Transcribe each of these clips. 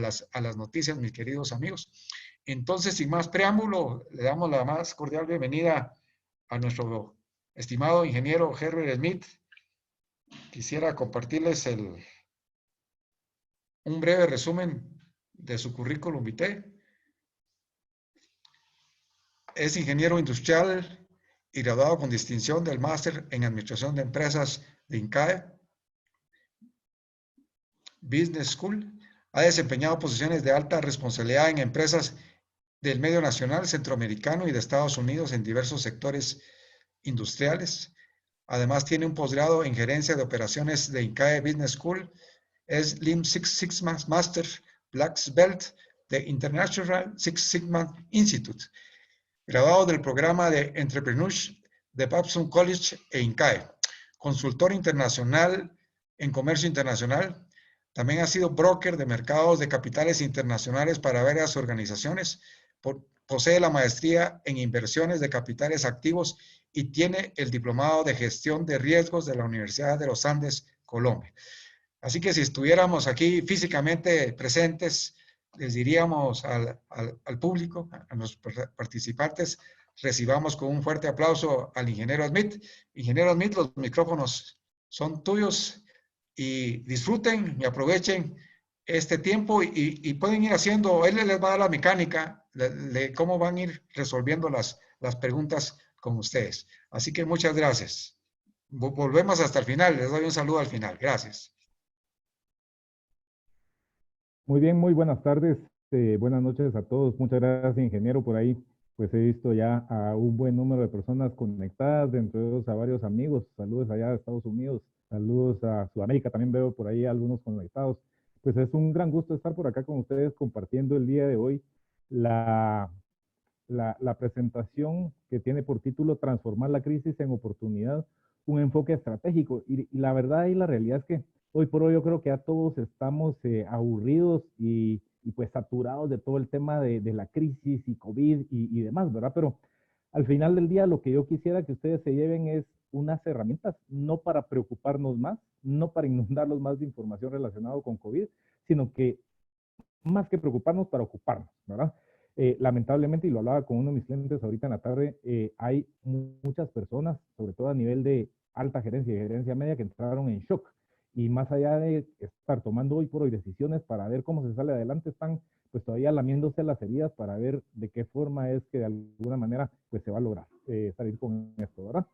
a las noticias, mis queridos amigos. Entonces, sin más preámbulo, le damos la más cordial bienvenida a nuestro estimado ingeniero Herbert Smith. Quisiera compartirles un breve resumen de su currículum vitae. Es ingeniero industrial y graduado con distinción del máster en Administración de Empresas de INCAE Business School. Ha desempeñado posiciones de alta responsabilidad en empresas del medio nacional, centroamericano y de Estados Unidos en diversos sectores industriales. Además, tiene un posgrado en gerencia de operaciones de INCAE Business School. Es Lean Six Sigma Master Black Belt de International Six Sigma Institute. Graduado del programa de Entrepreneurship de Babson College e INCAE. Consultor internacional en comercio internacional. También ha sido broker de mercados de capitales internacionales para varias organizaciones. Posee la maestría en inversiones de capitales activos y tiene el diplomado de gestión de riesgos de la Universidad de los Andes, Colombia. Así que si estuviéramos aquí físicamente presentes, les diríamos al público, a los participantes, recibamos con un fuerte aplauso al ingeniero Smith. Ingeniero Smith, los micrófonos son tuyos y disfruten y aprovechen este tiempo y pueden ir haciendo, él les va a dar la mecánica de cómo van a ir resolviendo las preguntas con ustedes. Así que muchas gracias. Volvemos hasta el final, les doy un saludo al final. Gracias. Muy bien, muy buenas tardes, buenas noches a todos. Muchas gracias, ingeniero. Por ahí, pues he visto ya a un buen número de personas conectadas, dentro de ellos a varios amigos. Saludos allá de Estados Unidos, saludos a Sudamérica, también veo por ahí algunos conectados. Pues es un gran gusto estar por acá con ustedes compartiendo el día de hoy la, la presentación que tiene por título Transformar la crisis en oportunidad, un enfoque estratégico. Y la verdad y la realidad es que hoy por hoy yo creo que ya todos estamos aburridos y pues saturados de todo el tema de la crisis y COVID y demás, ¿verdad? Pero al final del día lo que yo quisiera que ustedes se lleven es unas herramientas, no para preocuparnos más, no para inundarlos más de información relacionada con COVID, sino que más que preocuparnos, para ocuparnos, ¿verdad? Lamentablemente, y lo hablaba con uno de mis clientes ahorita en la tarde, hay muchas personas, sobre todo a nivel de alta gerencia y gerencia media, que entraron en shock. Y más allá de estar tomando hoy por hoy decisiones para ver cómo se sale adelante, están pues todavía lamiéndose las heridas para ver de qué forma es que de alguna manera pues se va a lograr salir con esto, ¿verdad?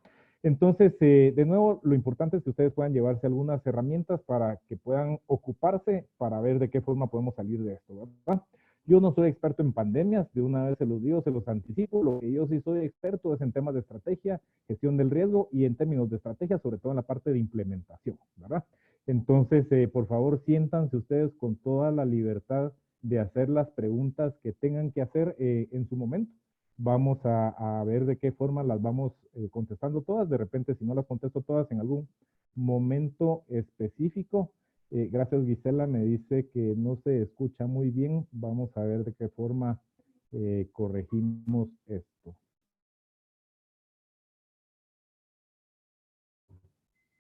Entonces, de nuevo, lo importante es que ustedes puedan llevarse algunas herramientas para que puedan ocuparse para ver de qué forma podemos salir de esto, ¿verdad? Yo no soy experto en pandemias, de una vez se los digo, se los anticipo. Lo que yo sí soy experto es en temas de estrategia, gestión del riesgo y en términos de estrategia, sobre todo en la parte de implementación, ¿verdad? Entonces, por favor, siéntanse ustedes con toda la libertad de hacer las preguntas que tengan que hacer en su momento. Vamos a ver de qué forma las vamos contestando todas. De repente, si no las contesto todas en algún momento específico. Gracias, Gisela, me dice que no se escucha muy bien. Vamos a ver de qué forma corregimos esto.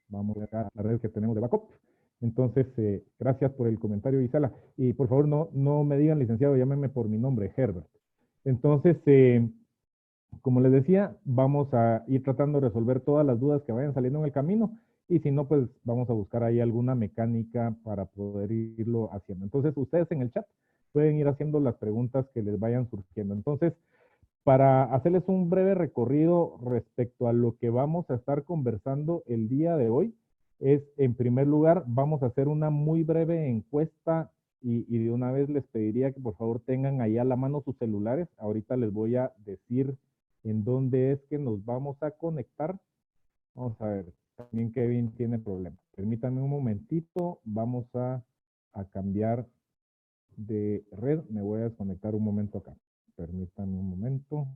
Vamos a ver acá la red que tenemos de backup. Entonces, gracias por el comentario, Gisela. Y por favor, no me digan licenciado, llámenme por mi nombre, Herbert. Entonces, como les decía, vamos a ir tratando de resolver todas las dudas que vayan saliendo en el camino y si no, pues vamos a buscar ahí alguna mecánica para poder irlo haciendo. Entonces, ustedes en el chat pueden ir haciendo las preguntas que les vayan surgiendo. Entonces, para hacerles un breve recorrido respecto a lo que vamos a estar conversando el día de hoy, es, en primer lugar, vamos a hacer una muy breve encuesta y de una vez les pediría que por favor tengan ahí a la mano sus celulares. Ahorita les voy a decir en dónde es que nos vamos a conectar. Vamos a ver, también Kevin tiene problemas. Permítanme un momentito, vamos a cambiar de red. Me voy a desconectar un momento acá. Permítanme un momento.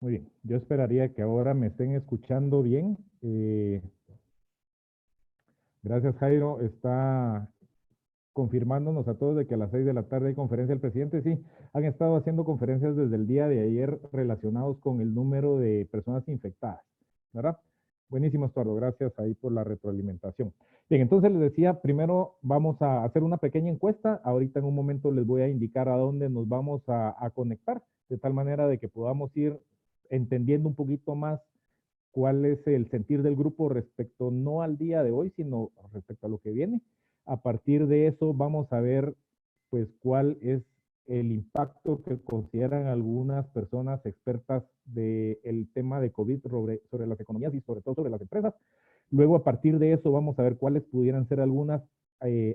Muy bien, yo esperaría que ahora me estén escuchando bien. Gracias, Jairo. Está confirmándonos a todos de que a las 6 de la tarde hay conferencia del presidente. Sí, han estado haciendo conferencias desde el día de ayer relacionados con el número de personas infectadas, ¿verdad? Buenísimo, Estuardo. Gracias ahí por la retroalimentación. Bien, entonces les decía, primero vamos a hacer una pequeña encuesta. Ahorita en un momento les voy a indicar a dónde nos vamos a conectar, de tal manera de que podamos ir entendiendo un poquito más cuál es el sentir del grupo respecto no al día de hoy, sino respecto a lo que viene. A partir de eso vamos a ver pues cuál es el impacto que consideran algunas personas expertas del tema de COVID sobre las economías y sobre todo sobre las empresas. Luego a partir de eso vamos a ver cuáles pudieran ser algunas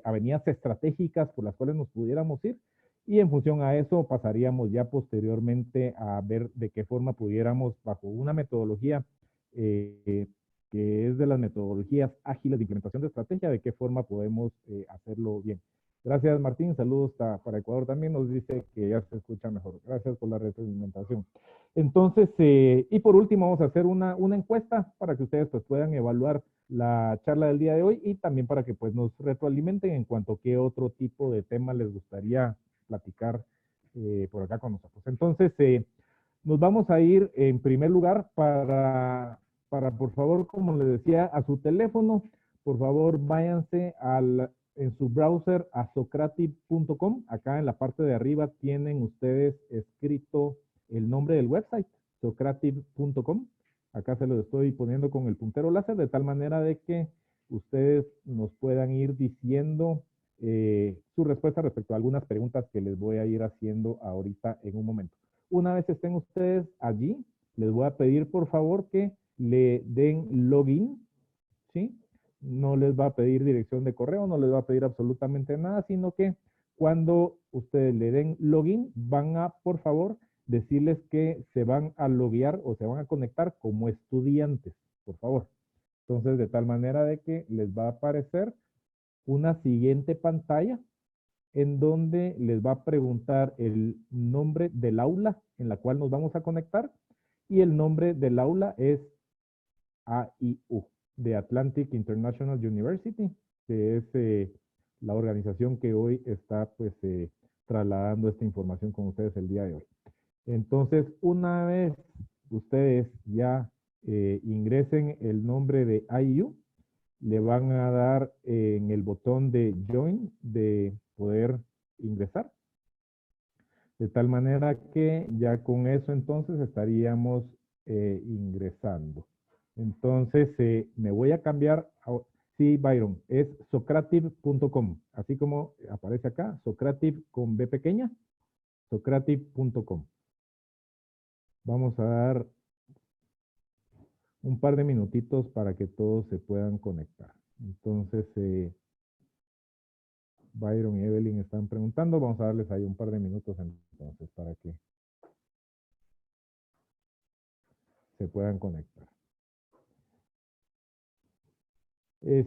avenidas estratégicas por las cuales nos pudiéramos ir y en función a eso pasaríamos ya posteriormente a ver de qué forma pudiéramos bajo una metodología que es de las metodologías ágiles de implementación de estrategia, de qué forma podemos hacerlo bien. Gracias, Martín. Saludos para Ecuador también. Nos dice que ya se escucha mejor. Gracias por la retroalimentación. Entonces, y por último, vamos a hacer una encuesta para que ustedes pues, puedan evaluar la charla del día de hoy y también para que pues, nos retroalimenten en cuanto a qué otro tipo de tema les gustaría platicar por acá con nosotros. Entonces, nos vamos a ir en primer lugar por favor, como les decía, a su teléfono, por favor, váyanse en su browser a socrative.com. Acá en la parte de arriba tienen ustedes escrito el nombre del website, socrative.com. Acá se lo estoy poniendo con el puntero láser de tal manera de que ustedes nos puedan ir diciendo su respuesta respecto a algunas preguntas que les voy a ir haciendo ahorita en un momento. Una vez estén ustedes allí, les voy a pedir por favor que le den login, ¿sí? No les va a pedir dirección de correo, no les va a pedir absolutamente nada, sino que cuando ustedes le den login, van a, por favor, decirles que se van a loguear o se van a conectar como estudiantes, por favor. Entonces, de tal manera de que les va a aparecer una siguiente pantalla en donde les va a preguntar el nombre del aula en la cual nos vamos a conectar y el nombre del aula es AIU, de Atlantic International University, que es la organización que hoy está pues trasladando esta información con ustedes el día de hoy. Entonces, una vez ustedes ya ingresen el nombre de IU, le van a dar en el botón de Join de poder ingresar. De tal manera que ya con eso entonces estaríamos ingresando. Entonces me voy a cambiar, sí, Byron, es socrative.com, así como aparece acá, Socrative con B pequeña, socrative.com. Vamos a dar un par de minutitos para que todos se puedan conectar. Entonces, Byron y Evelyn están preguntando. Vamos a darles ahí un par de minutos entonces para que se puedan conectar.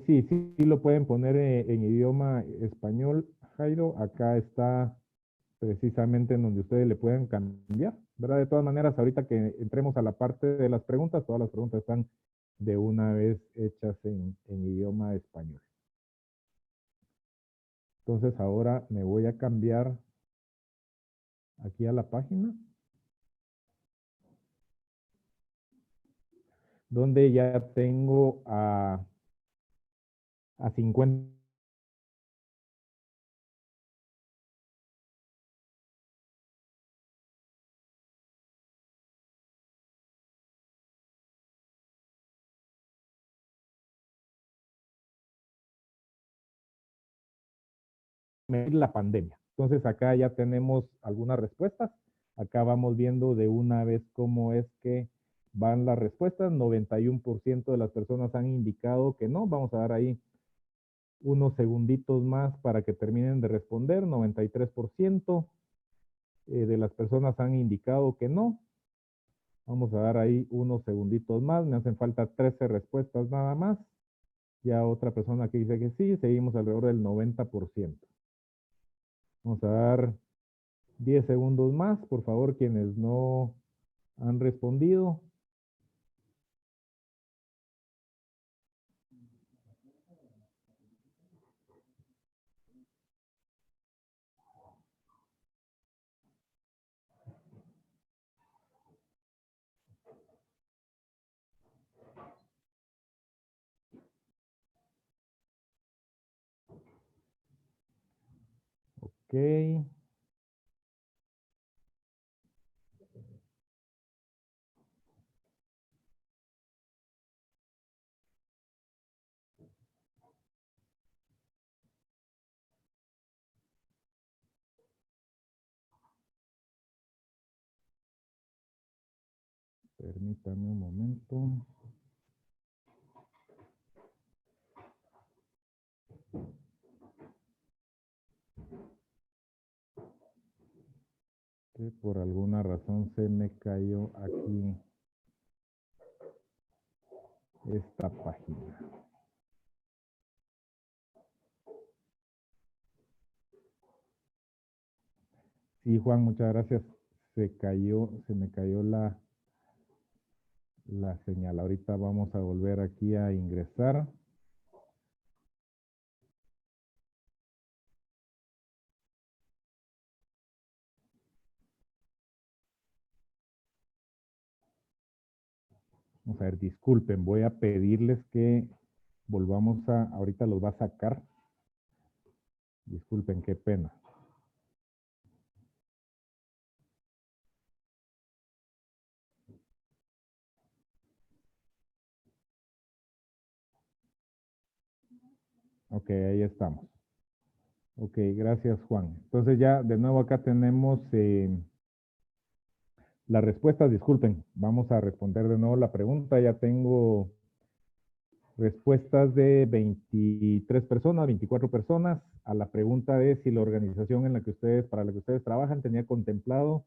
Sí lo pueden poner en idioma español, Jairo. Acá está precisamente en donde ustedes le pueden cambiar, ¿verdad? De todas maneras, ahorita que entremos a la parte de las preguntas, todas las preguntas están de una vez hechas en idioma español. Entonces ahora me voy a cambiar aquí a la página, donde ya tengo a 50 la pandemia. Entonces acá ya tenemos algunas respuestas. Acá vamos viendo de una vez cómo es que van las respuestas. 91% de las personas han indicado que no. Vamos a dar ahí unos segunditos más para que terminen de responder. 93% de las personas han indicado que no. Vamos a dar ahí unos segunditos más. Me hacen falta 13 respuestas nada más. Ya otra persona que dice que sí. Seguimos alrededor del 90%. Vamos a dar 10 segundos más, por favor, quienes no han respondido. Ok. Permítame un momento. Que por alguna razón se me cayó aquí esta página. Sí, Juan, muchas gracias. Se me cayó la señal. Ahorita vamos a volver aquí a ingresar. Vamos a ver, disculpen, voy a pedirles que volvamos ahorita los va a sacar. Disculpen, qué pena. Ok, ahí estamos. Ok, gracias, Juan. Entonces ya de nuevo acá tenemos las respuestas. Disculpen, vamos a responder de nuevo la pregunta. Ya tengo respuestas de 23 personas, 24 personas a la pregunta de si la organización para la que ustedes trabajan tenía contemplado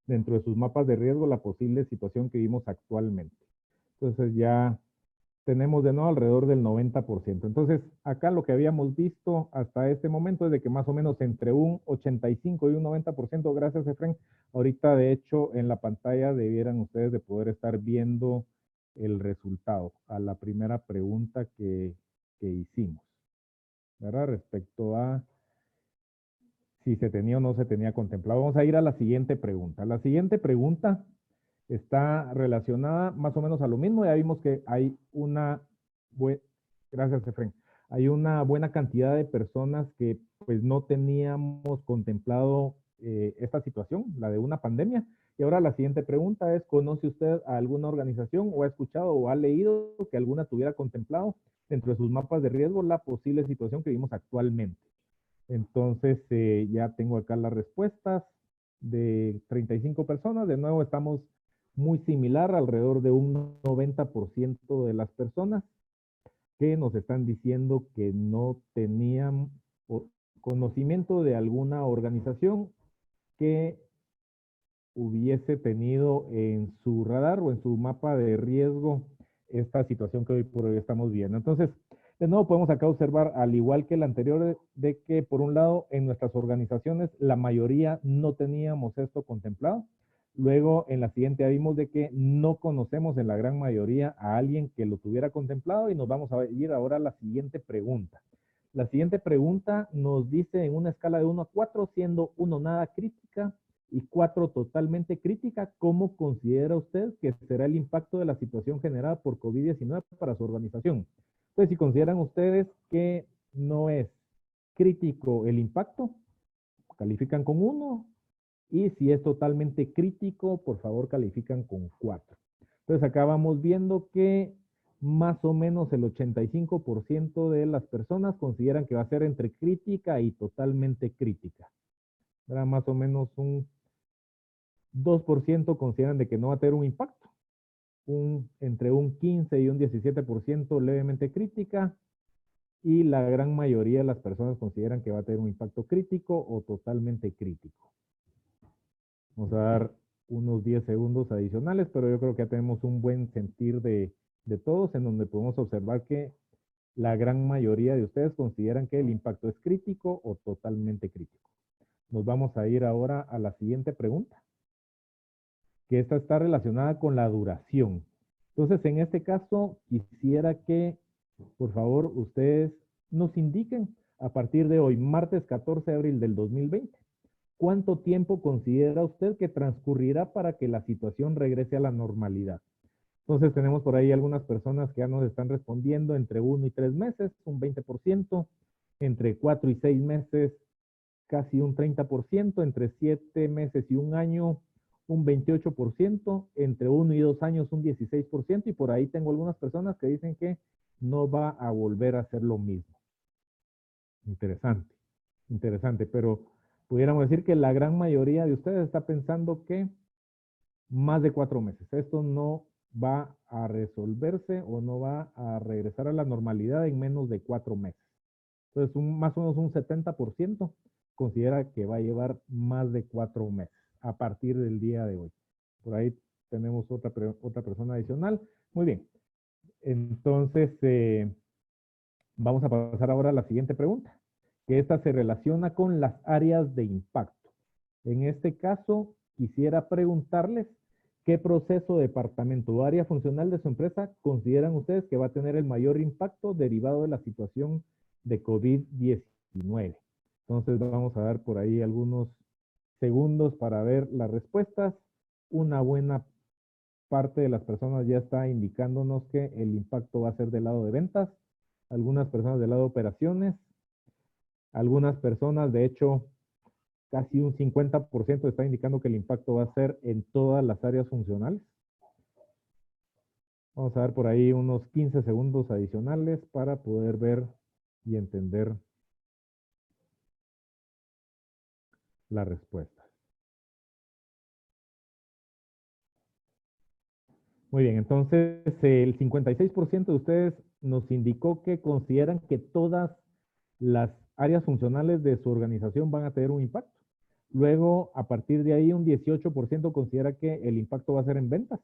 dentro de sus mapas de riesgo la posible situación que vimos actualmente. Entonces ya tenemos de nuevo alrededor del 90%. Entonces, acá lo que habíamos visto hasta este momento es de que más o menos entre un 85 y un 90%, gracias, Efren. Ahorita, de hecho, en la pantalla debieran ustedes de poder estar viendo el resultado a la primera pregunta que hicimos, ¿verdad? Respecto a si se tenía o no se tenía contemplado. Vamos a ir a la siguiente pregunta. La siguiente pregunta está relacionada más o menos a lo mismo. Ya vimos que hay gracias, Efren. Hay una buena cantidad de personas que pues no teníamos contemplado esta situación, la de una pandemia. Y ahora la siguiente pregunta es, ¿conoce usted a alguna organización o ha escuchado o ha leído que alguna tuviera contemplado dentro de sus mapas de riesgo la posible situación que vimos actualmente? Entonces, ya tengo acá las respuestas de 35 personas. De nuevo, estamos muy similar, alrededor de un 90% de las personas que nos están diciendo que no tenían conocimiento de alguna organización que hubiese tenido en su radar o en su mapa de riesgo esta situación que hoy por hoy estamos viendo. Entonces, de nuevo podemos acá observar, al igual que el anterior, de que por un lado en nuestras organizaciones la mayoría no teníamos esto contemplado. Luego en la siguiente vimos de que no conocemos en la gran mayoría a alguien que lo tuviera contemplado y nos vamos a ir ahora a la siguiente pregunta. La siguiente pregunta nos dice en una escala de 1 a 4, siendo 1 nada crítica y 4 totalmente crítica, ¿cómo considera usted que será el impacto de la situación generada por COVID-19 para su organización? Entonces, si consideran ustedes que no es crítico el impacto, califican con 1, y si es totalmente crítico, por favor califican con 4. Entonces acá vamos viendo que más o menos el 85% de las personas consideran que va a ser entre crítica y totalmente crítica. Era más o menos un 2% consideran de que no va a tener un impacto. Entre un 15 y un 17% levemente crítica, y la gran mayoría de las personas consideran que va a tener un impacto crítico o totalmente crítico. Vamos a dar unos 10 segundos adicionales, pero yo creo que ya tenemos un buen sentir de todos, en donde podemos observar que la gran mayoría de ustedes consideran que el impacto es crítico o totalmente crítico. Nos vamos a ir ahora a la siguiente pregunta. que esta está relacionada con la duración. Entonces, en este caso, quisiera que, por favor, ustedes nos indiquen a partir de hoy, martes 14 de abril del 2020, ¿cuánto tiempo considera usted que transcurrirá para que la situación regrese a la normalidad? Entonces tenemos por ahí algunas personas que ya nos están respondiendo entre 1 y 3 meses, un 20%, entre 4 y 6 meses, casi un 30%, entre 7 meses y un año, un 28%, entre 1 y 2 años, un 16%, y por ahí tengo algunas personas que dicen que no va a volver a ser lo mismo. Interesante, interesante, pero pudiéramos decir que la gran mayoría de ustedes está pensando que más de 4 meses. Esto no va a resolverse o no va a regresar a la normalidad en menos de 4 meses. Entonces, más o menos un 70% considera que va a llevar más de 4 meses a partir del día de hoy. Por ahí tenemos otra persona adicional. Muy bien. Entonces, vamos a pasar ahora a la siguiente pregunta, que esta se relaciona con las áreas de impacto. En este caso, quisiera preguntarles qué proceso, departamento o área funcional de su empresa consideran ustedes que va a tener el mayor impacto derivado de la situación de COVID-19. Entonces, vamos a dar por ahí algunos segundos para ver las respuestas. Una buena parte de las personas ya está indicándonos que el impacto va a ser del lado de ventas, algunas personas del lado de operaciones, algunas personas, de hecho, casi un 50% está indicando que el impacto va a ser en todas las áreas funcionales. Vamos a dar por ahí unos 15 segundos adicionales para poder ver y entender la respuesta. Muy bien, entonces el 56% de ustedes nos indicó que consideran que todas las áreas funcionales de su organización van a tener un impacto. Luego, a partir de ahí, un 18% considera que el impacto va a ser en ventas,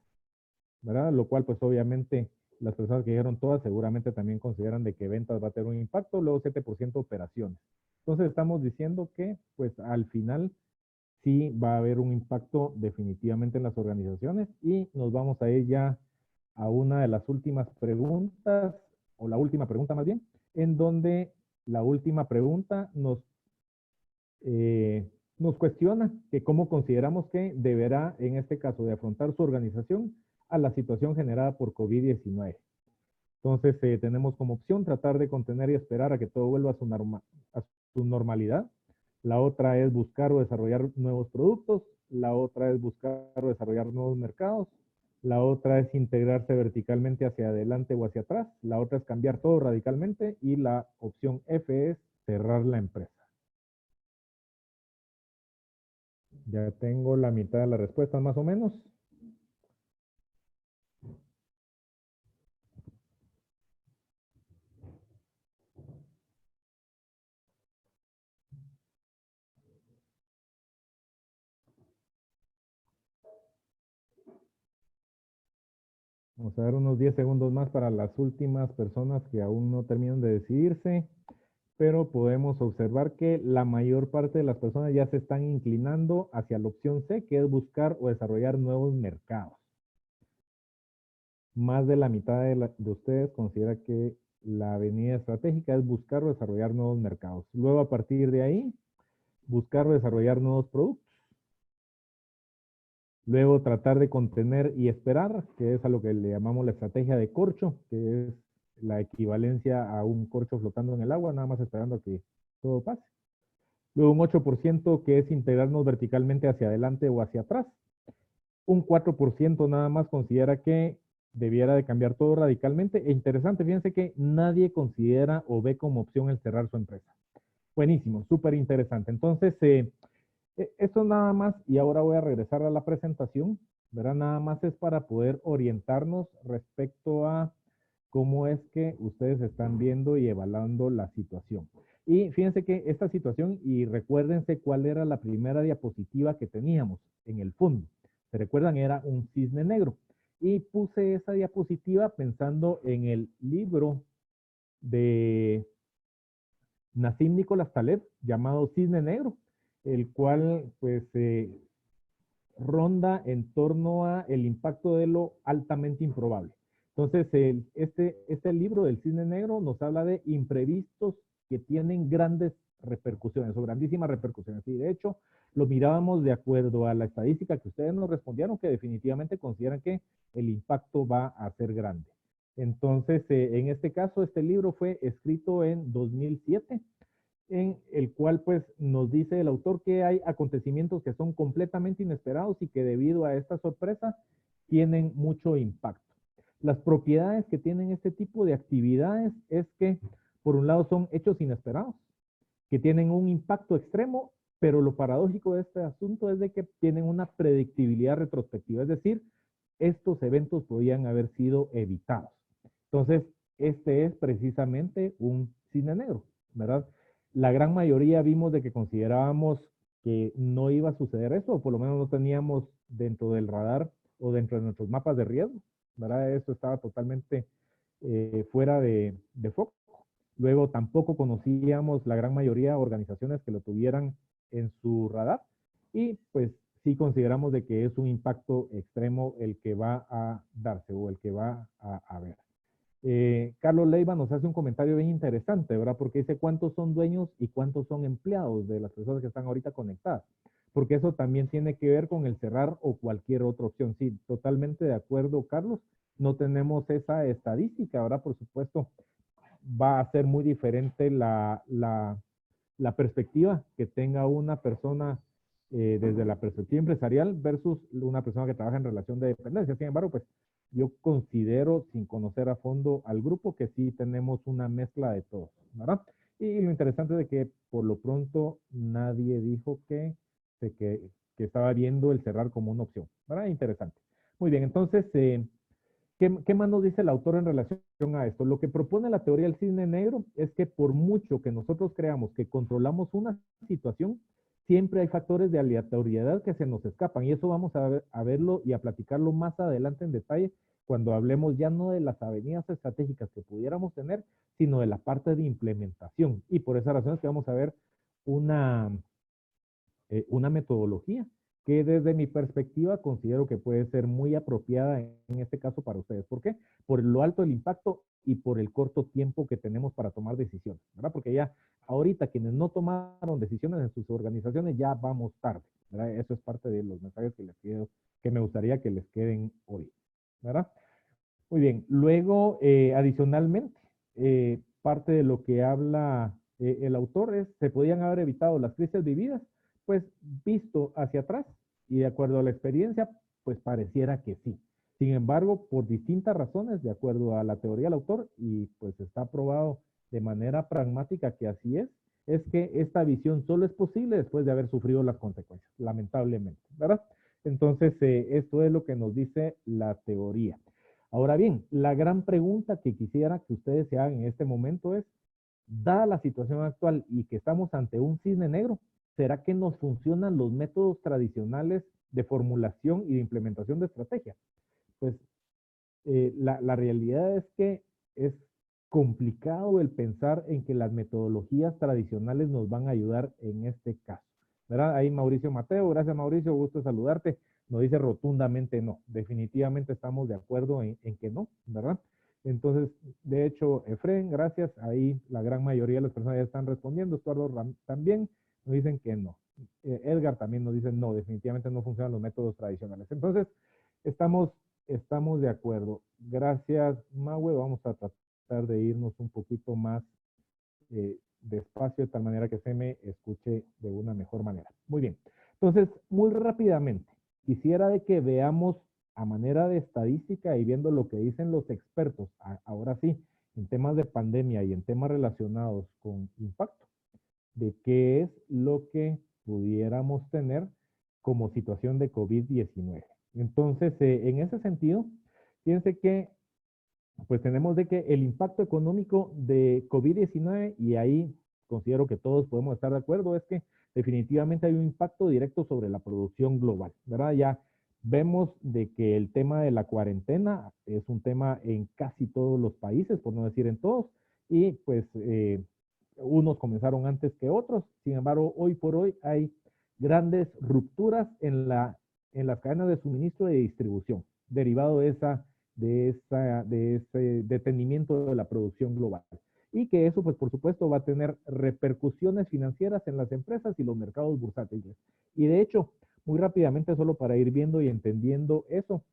¿verdad? Lo cual, pues obviamente, las personas que dijeron todas seguramente también consideran de que ventas va a tener un impacto. Luego, 7% operaciones. Entonces, estamos diciendo que, pues, al final, sí va a haber un impacto definitivamente en las organizaciones, y nos vamos a ir ya a una de las últimas preguntas, o la última pregunta más bien, en donde la última pregunta nos cuestiona que cómo consideramos que deberá, en este caso, de afrontar su organización a la situación generada por COVID-19. Entonces, tenemos como opción tratar de contener y esperar a que todo vuelva a su normalidad. La otra es buscar o desarrollar nuevos productos. La otra es buscar o desarrollar nuevos mercados. La otra es integrarse verticalmente hacia adelante o hacia atrás. La otra es cambiar todo radicalmente. Y la opción F es cerrar la empresa. Ya tengo la mitad de las respuestas más o menos. Vamos a dar unos 10 segundos más para las últimas personas que aún no terminan de decidirse, pero podemos observar que la mayor parte de las personas ya se están inclinando hacia la opción C, que es buscar o desarrollar nuevos mercados. Más de la mitad de ustedes considera que la avenida estratégica es buscar o desarrollar nuevos mercados. Luego, a partir de ahí, buscar o desarrollar nuevos productos. Luego, tratar de contener y esperar, que es a lo que le llamamos la estrategia de corcho, que es la equivalencia a un corcho flotando en el agua, nada más esperando a que todo pase. Luego, un 8% que es integrarnos verticalmente hacia adelante o hacia atrás. Un 4% nada más considera que debiera de cambiar todo radicalmente. E interesante, fíjense que nadie considera o ve como opción el cerrar su empresa. Buenísimo, súper interesante. Entonces, esto nada más, y ahora voy a regresar a la presentación, ¿verdad? Nada más es para poder orientarnos respecto a cómo es que ustedes están viendo y evaluando la situación. Y fíjense que esta situación, y recuérdense cuál era la primera diapositiva que teníamos en el fondo. ¿Se recuerdan? Era un cisne negro. Y puse esa diapositiva pensando en el libro de Nassim Nicolás Taleb llamado Cisne Negro, el cual pues ronda en torno a el impacto de lo altamente improbable. Entonces, este libro del Cisne Negro nos habla de imprevistos que tienen grandes repercusiones, o grandísimas repercusiones. Y de hecho, lo mirábamos de acuerdo a la estadística que ustedes nos respondieron, que definitivamente consideran que el impacto va a ser grande. Entonces, en este caso, este libro fue escrito en 2007, en el cual pues nos dice el autor que hay acontecimientos que son completamente inesperados y que debido a esta sorpresa tienen mucho impacto. Las propiedades que tienen este tipo de actividades es que, por un lado, son hechos inesperados, que tienen un impacto extremo, pero lo paradójico de este asunto es de que tienen una predictibilidad retrospectiva, es decir, estos eventos podían haber sido evitados. Entonces, este es precisamente un cisne negro, ¿verdad? La gran mayoría vimos de que considerábamos que no iba a suceder eso, o por lo menos no teníamos dentro del radar o dentro de nuestros mapas de riesgo, ¿verdad? Eso estaba totalmente fuera de foco. Luego tampoco conocíamos la gran mayoría de organizaciones que lo tuvieran en su radar y pues sí consideramos de que es un impacto extremo el que va a darse o el que va a haber. Carlos Leiva nos hace un comentario bien interesante, ¿verdad? Porque dice cuántos son dueños y cuántos son empleados de las personas que están ahorita conectadas. Porque eso también tiene que ver con el cerrar o cualquier otra opción. Sí, totalmente de acuerdo, Carlos. No tenemos esa estadística, ¿verdad? Por supuesto, va a ser muy diferente la perspectiva que tenga una persona desde la perspectiva empresarial versus una persona que trabaja en relación de dependencia. Sin embargo, pues yo considero, sin conocer a fondo al grupo, que sí tenemos una mezcla de todos, ¿verdad? Y lo interesante es de que por lo pronto nadie dijo que estaba viendo el cerrar como una opción, ¿verdad? Interesante. Muy bien, entonces, ¿qué más nos dice el autor en relación a esto? Lo que propone la teoría del cisne negro es que por mucho que nosotros creamos que controlamos una situación, siempre hay factores de aleatoriedad que se nos escapan. Y eso vamos a verlo y a platicarlo más adelante en detalle cuando hablemos ya no de las avenidas estratégicas que pudiéramos tener, sino de la parte de implementación. Y por esa razón es que vamos a ver una, una metodología que desde mi perspectiva considero que puede ser muy apropiada en este caso para ustedes. ¿Por qué? Por lo alto del impacto y por el corto tiempo que tenemos para tomar decisiones, ¿verdad? Porque ya ahorita quienes no tomaron decisiones en sus organizaciones ya vamos tarde, ¿verdad? Eso es parte de los mensajes que les quiero, que me gustaría que les queden hoy, ¿verdad? Muy bien, luego adicionalmente, parte de lo que habla el autor es, ¿se podían haber evitado las crisis vividas? Pues visto hacia atrás y de acuerdo a la experiencia, pues pareciera que sí. Sin embargo, por distintas razones, de acuerdo a la teoría del autor, y pues está probado de manera pragmática que así es que esta visión solo es posible después de haber sufrido las consecuencias, lamentablemente, ¿verdad? Entonces, esto es lo que nos dice la teoría. Ahora bien, la gran pregunta que quisiera que ustedes se hagan en este momento es, dada la situación actual y que estamos ante un cisne negro, ¿será que nos funcionan los métodos tradicionales de formulación y de implementación de estrategias? Pues la realidad es que es complicado el pensar en que las metodologías tradicionales nos van a ayudar en este caso, ¿verdad? Ahí Mauricio Mateo, gracias Mauricio, gusto saludarte, nos dice rotundamente no, definitivamente estamos de acuerdo en que no, ¿verdad? Entonces, de hecho, Efren, gracias, ahí la gran mayoría de las personas ya están respondiendo, Estuardo también nos dicen que no, Edgar también nos dice no, definitivamente no funcionan los métodos tradicionales. Entonces, estamos de acuerdo. Gracias, Maue. Vamos a tratar de irnos un poquito más despacio, de tal manera que se me escuche de una mejor manera. Muy bien. Entonces, muy rápidamente, quisiera de que veamos a manera de estadística y viendo lo que dicen los expertos, ahora sí, en temas de pandemia y en temas relacionados con impacto, de qué es lo que pudiéramos tener como situación de COVID-19. Entonces, en ese sentido, fíjense que pues tenemos de que el impacto económico de COVID-19, y ahí considero que todos podemos estar de acuerdo, es que definitivamente hay un impacto directo sobre la producción global, ¿verdad? Ya vemos de que el tema de la cuarentena es un tema en casi todos los países, por no decir en todos, y pues unos comenzaron antes que otros, sin embargo, hoy por hoy hay grandes rupturas en la en las cadenas de suministro y de distribución, derivado de ese detenimiento de la producción global. Y que eso, pues por supuesto, va a tener repercusiones financieras en las empresas y los mercados bursátiles. Y de hecho, muy rápidamente, solo para ir viendo y entendiendo eso,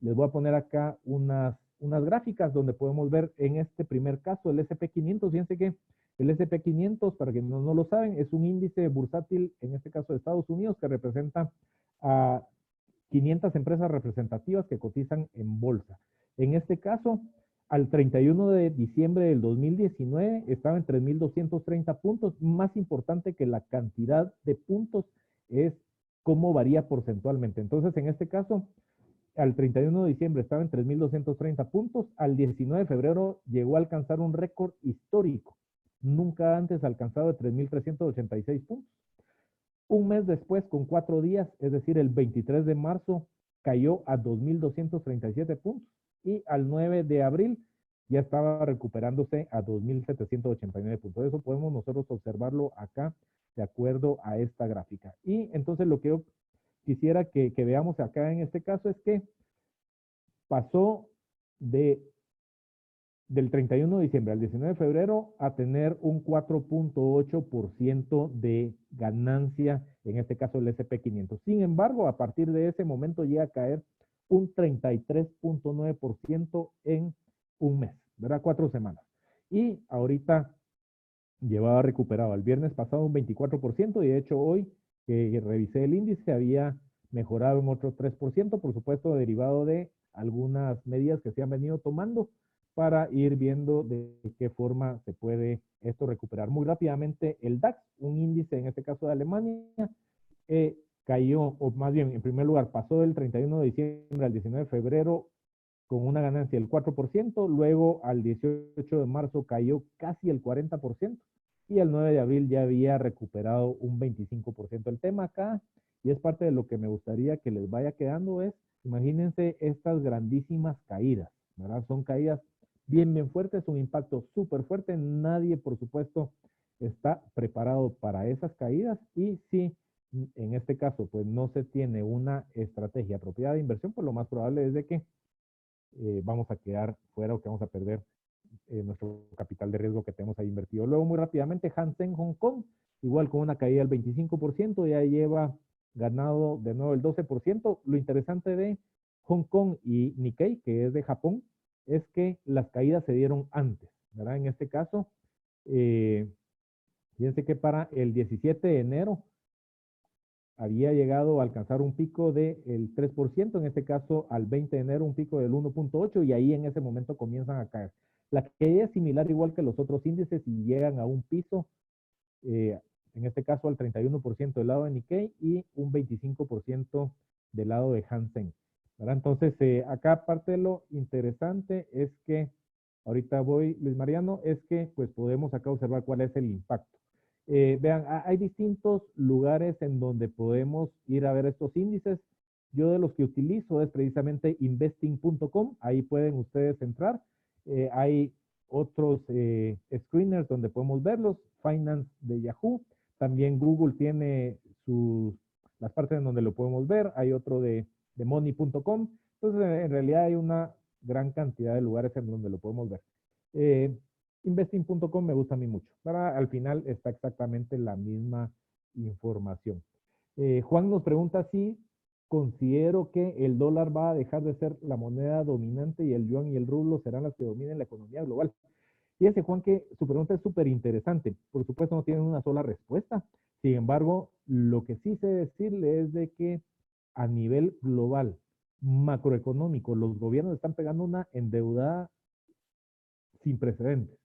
les voy a poner acá unas gráficas donde podemos ver en este primer caso el SP500. Fíjense que el SP500, para quienes no lo saben, es un índice bursátil, en este caso de Estados Unidos, que representa a 500 empresas representativas que cotizan en bolsa. En este caso, al 31 de diciembre del 2019 estaba en 3.230 puntos. Más importante que la cantidad de puntos es cómo varía porcentualmente. Entonces, en este caso, al 31 de diciembre estaba en 3.230 puntos, al 19 de febrero llegó a alcanzar un récord histórico, nunca antes alcanzado de 3.386 puntos. Un mes después, con 4 días, es decir, el 23 de marzo, cayó a 2.237 puntos y al 9 de abril ya estaba recuperándose a 2.789 puntos. Eso podemos nosotros observarlo acá de acuerdo a esta gráfica. Y entonces lo que yo quisiera que veamos acá en este caso es que pasó del 31 de diciembre al 19 de febrero a tener un 4.8% de ganancia, en este caso el SP500. Sin embargo, a partir de ese momento llega a caer un 33.9% en un mes, ¿verdad? 4 semanas. Y ahorita llevaba recuperado el viernes pasado un 24% y de hecho hoy que revisé el índice había mejorado en otro 3%, por supuesto derivado de algunas medidas que se han venido tomando para ir viendo de qué forma se puede esto recuperar. Muy rápidamente el DAX, un índice en este caso de Alemania, cayó, o más bien en primer lugar pasó del 31 de diciembre al 19 de febrero con una ganancia del 4%, luego al 18 de marzo cayó casi el 40%, y el 9 de abril ya había recuperado un 25%. El tema acá, y es parte de lo que me gustaría que les vaya quedando, es, imagínense estas grandísimas caídas, ¿verdad? Son caídas bien fuertes, un impacto súper fuerte, nadie, por supuesto, está preparado para esas caídas, y si en este caso, pues no se tiene una estrategia apropiada de inversión, pues lo más probable es de que vamos a quedar fuera o que vamos a perder nuestro capital de riesgo que tenemos ahí invertido. Luego, muy rápidamente, Hang Seng Hong Kong, igual con una caída del 25%, ya lleva ganado de nuevo el 12%. Lo interesante de Hong Kong y Nikkei, que es de Japón, es que las caídas se dieron antes, ¿verdad? En este caso, fíjense que para el 17 de enero había llegado a alcanzar un pico del 3%, en este caso al 20 de enero un pico del 1.8%, y ahí en ese momento comienzan a caer. La caída es similar igual que los otros índices y llegan a un piso, en este caso al 31% del lado de Nikkei y un 25% del lado de Hang Seng, ¿verdad? Entonces, acá parte de lo interesante es que, ahorita voy, Luis Mariano, es que pues podemos acá observar cuál es el impacto. Vean, hay distintos lugares en donde podemos ir a ver estos índices. Yo de los que utilizo es precisamente investing.com, ahí pueden ustedes entrar. Hay otros screeners donde podemos verlos, Finance de Yahoo, también Google tiene las partes en donde lo podemos ver, hay otro de money.com, entonces en realidad hay una gran cantidad de lugares en donde lo podemos ver. Investing.com me gusta a mí mucho. Al final está exactamente la misma información. Juan nos pregunta si considero que el dólar va a dejar de ser la moneda dominante y el yuan y el rublo serán las que dominen la economía global. Fíjese, Juan, que su pregunta es súper interesante. Por supuesto, no tiene una sola respuesta. Sin embargo, lo que sí sé decirle es de que a nivel global, macroeconómico, los gobiernos están pegando una endeudada sin precedentes.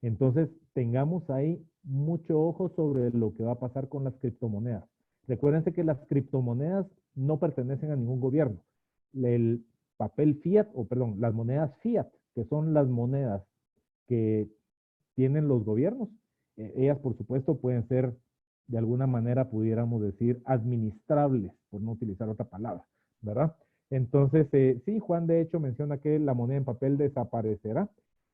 Entonces, tengamos ahí mucho ojo sobre lo que va a pasar con las criptomonedas. Recuérdense que las criptomonedas no pertenecen a ningún gobierno. El papel fiat, o perdón, las monedas fiat, que son las monedas que tienen los gobiernos, ellas por supuesto pueden ser, de alguna manera pudiéramos decir, administrables, por no utilizar otra palabra, ¿verdad? Entonces, sí, Juan de hecho menciona que la moneda en papel desaparecerá.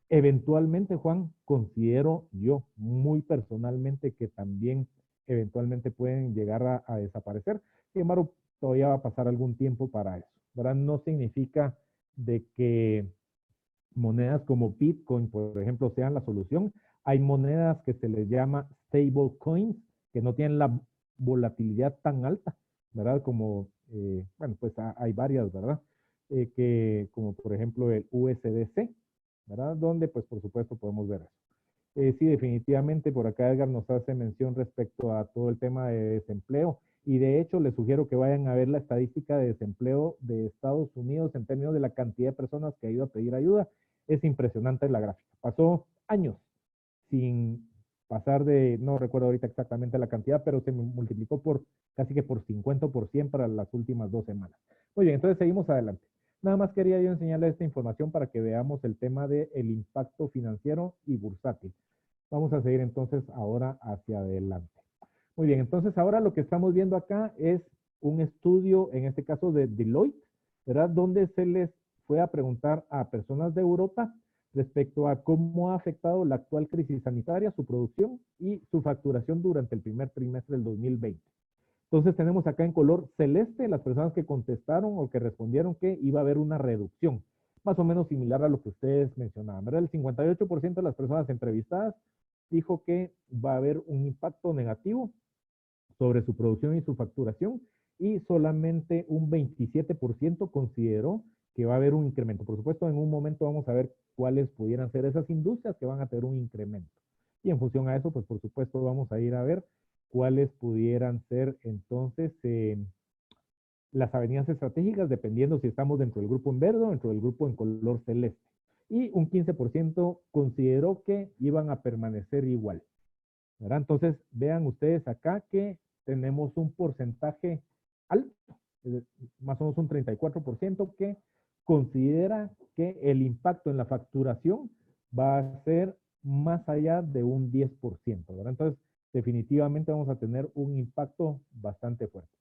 Eventualmente, Juan, considero yo muy personalmente que también eventualmente pueden llegar a desaparecer. Sin embargo, todavía va a pasar algún tiempo para eso, ¿verdad? No significa de que monedas como Bitcoin, por ejemplo, sean la solución. Hay monedas que se les llama stable coins, que no tienen la volatilidad tan alta, ¿verdad? Como, bueno, pues hay varias, ¿verdad? Que, como por ejemplo el USDC, ¿verdad? Donde, pues por supuesto, podemos ver eso. Sí, definitivamente, por acá Edgar nos hace mención respecto a todo el tema de desempleo. Y de hecho, les sugiero que vayan a ver la estadística de desempleo de Estados Unidos en términos de la cantidad de personas que ha ido a pedir ayuda. Es impresionante la gráfica. Pasó años sin pasar de, no recuerdo ahorita exactamente la cantidad, pero se multiplicó por casi que por 50 o por 100 para las últimas 2 semanas. Muy bien, entonces seguimos adelante. Nada más quería yo enseñarles esta información para que veamos el tema del impacto financiero y bursátil. Vamos a seguir entonces ahora hacia adelante. Muy bien, entonces ahora lo que estamos viendo acá es un estudio, en este caso de Deloitte, ¿verdad? Donde se les fue a preguntar a personas de Europa respecto a cómo ha afectado la actual crisis sanitaria, su producción y su facturación durante el primer trimestre del 2020. Entonces tenemos acá en color celeste las personas que contestaron o que respondieron que iba a haber una reducción, más o menos similar a lo que ustedes mencionaban, ¿verdad? El 58% de las personas entrevistadas dijo que va a haber un impacto negativo sobre su producción y su facturación y solamente un 27% consideró que va a haber un incremento. Por supuesto, en un momento vamos a ver cuáles pudieran ser esas industrias que van a tener un incremento. Y en función a eso, pues por supuesto vamos a ir a ver cuáles pudieran ser entonces las avenidas estratégicas, dependiendo si estamos dentro del grupo en verde o dentro del grupo en color celeste. Y un 15% consideró que iban a permanecer igual, ¿verdad? Entonces, vean ustedes acá que tenemos un porcentaje alto, más o menos un 34% que considera que el impacto en la facturación va a ser más allá de un 10%, ¿verdad? Entonces, definitivamente vamos a tener un impacto bastante fuerte.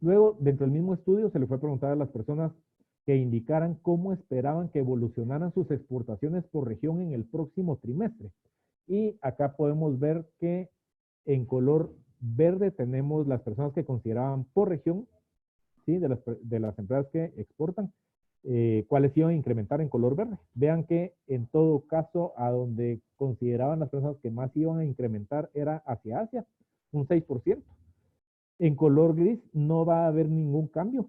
Luego, dentro del mismo estudio, se le fue a preguntar a las personas que indicaran cómo esperaban que evolucionaran sus exportaciones por región en el próximo trimestre. Y acá podemos ver que en color verde tenemos las personas que consideraban por región, ¿sí? De las empresas que exportan, cuáles iban a incrementar en color verde. Vean que en todo caso, a donde consideraban las personas que más iban a incrementar era hacia Asia, un 6%. En color gris no va a haber ningún cambio,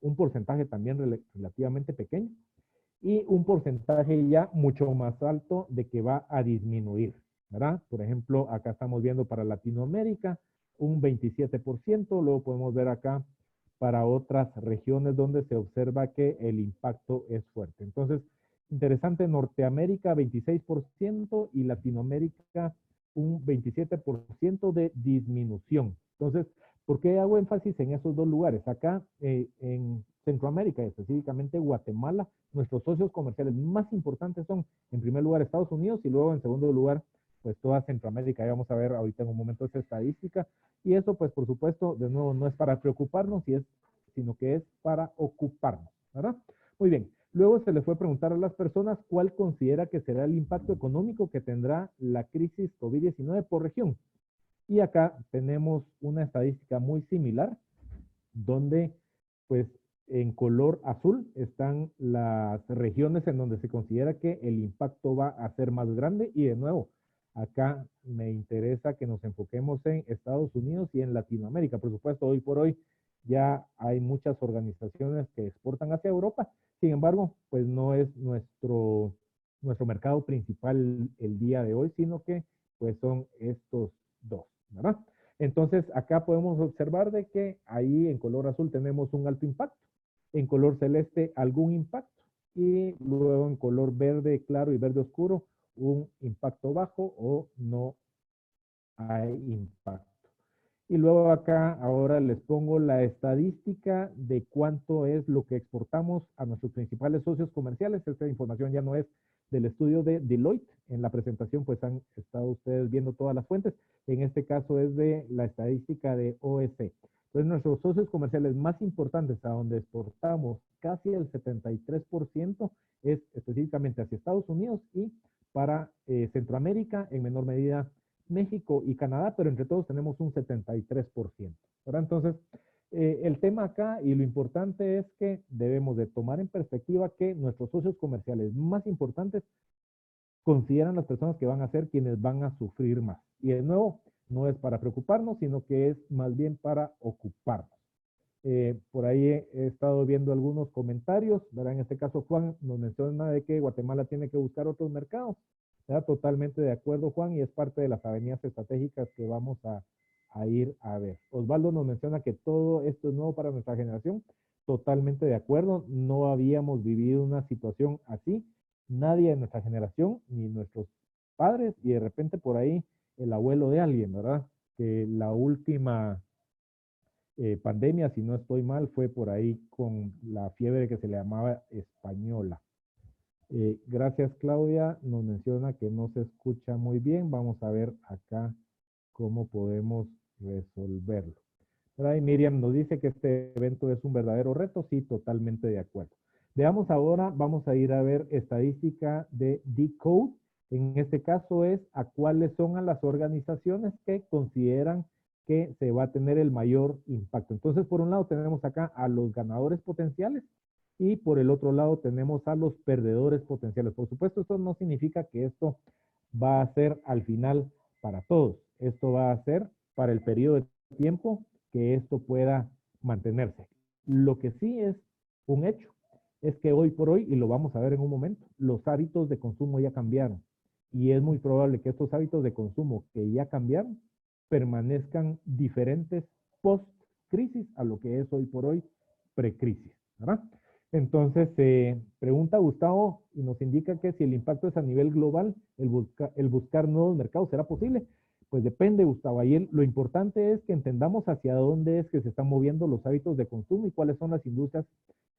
un porcentaje también relativamente pequeño y un porcentaje ya mucho más alto de que va a disminuir, ¿verdad? Por ejemplo, acá estamos viendo para Latinoamérica un 27%, luego podemos ver acá para otras regiones donde se observa que el impacto es fuerte. Entonces, interesante, Norteamérica 26% y Latinoamérica un 27% de disminución. Entonces, ¿por qué hago énfasis en esos dos lugares? Acá en Centroamérica, específicamente Guatemala, nuestros socios comerciales más importantes son, en primer lugar, Estados Unidos y luego, en segundo lugar, pues toda Centroamérica. Ya vamos a ver ahorita en un momento esa estadística. Y eso, pues, por supuesto, de nuevo, no es para preocuparnos, sino que es para ocuparnos, ¿verdad? Muy bien. Luego se le fue a preguntar a las personas cuál considera que será el impacto económico que tendrá la crisis COVID-19 por región. Y acá tenemos una estadística muy similar, donde pues en color azul están las regiones en donde se considera que el impacto va a ser más grande y de nuevo, acá me interesa que nos enfoquemos en Estados Unidos y en Latinoamérica. Por supuesto, hoy por hoy ya hay muchas organizaciones que exportan hacia Europa, sin embargo, pues no es nuestro mercado principal el día de hoy, sino que pues son estos dos, ¿verdad? Entonces, acá podemos observar de que ahí en color azul tenemos un alto impacto, en color celeste algún impacto y luego en color verde claro y verde oscuro un impacto bajo o no hay impacto. Y luego acá ahora les pongo la estadística de cuánto es lo que exportamos a nuestros principales socios comerciales. Esta información ya no es del estudio de Deloitte. En la presentación pues han estado ustedes viendo todas las fuentes. En este caso es de la estadística de OEC. Entonces nuestros socios comerciales más importantes a donde exportamos casi el 73% es específicamente hacia Estados Unidos y para Centroamérica, en menor medida México y Canadá, pero entre todos tenemos un 73%, ¿verdad? Entonces, El tema acá y lo importante es que debemos de tomar en perspectiva que nuestros socios comerciales más importantes consideran las personas que van a ser quienes van a sufrir más. Y de nuevo, no es para preocuparnos, sino que es más bien para ocuparnos. Por ahí he estado viendo algunos comentarios, ¿verdad? En este caso Juan nos menciona de que Guatemala tiene que buscar otros mercados. ¿Verdad? Totalmente de acuerdo, Juan, y es parte de las avenidas estratégicas que vamos a ir a ver. Osvaldo nos menciona que todo esto es nuevo para nuestra generación. Totalmente de acuerdo, no habíamos vivido una situación así, nadie de nuestra generación, ni nuestros padres, y de repente por ahí el abuelo de alguien, ¿verdad? Que la última pandemia, si no estoy mal, fue por ahí con la fiebre que se le llamaba española. Gracias, Claudia. Nos menciona que no se escucha muy bien. Vamos a ver acá cómo podemos resolverlo. Y Miriam nos dice que este evento es un verdadero reto. Sí, totalmente de acuerdo. Veamos ahora, vamos a ir a ver estadística de Decode. En este caso es a cuáles son a las organizaciones que consideran que se va a tener el mayor impacto. Entonces, por un lado tenemos acá a los ganadores potenciales y por el otro lado tenemos a los perdedores potenciales. Por supuesto, esto no significa que esto va a ser al final para todos. Esto va a ser para el periodo de tiempo que esto pueda mantenerse. Lo que sí es un hecho es que hoy por hoy, y lo vamos a ver en un momento, los hábitos de consumo ya cambiaron. Y es muy probable que estos hábitos de consumo que ya cambiaron permanezcan diferentes post-crisis a lo que es hoy por hoy pre-crisis, ¿verdad? Entonces, pregunta Gustavo y nos indica que si el impacto es a nivel global, el buscar nuevos mercados será posible. Pues depende, Gustavo. Ahí lo importante es que entendamos hacia dónde es que se están moviendo los hábitos de consumo y cuáles son las industrias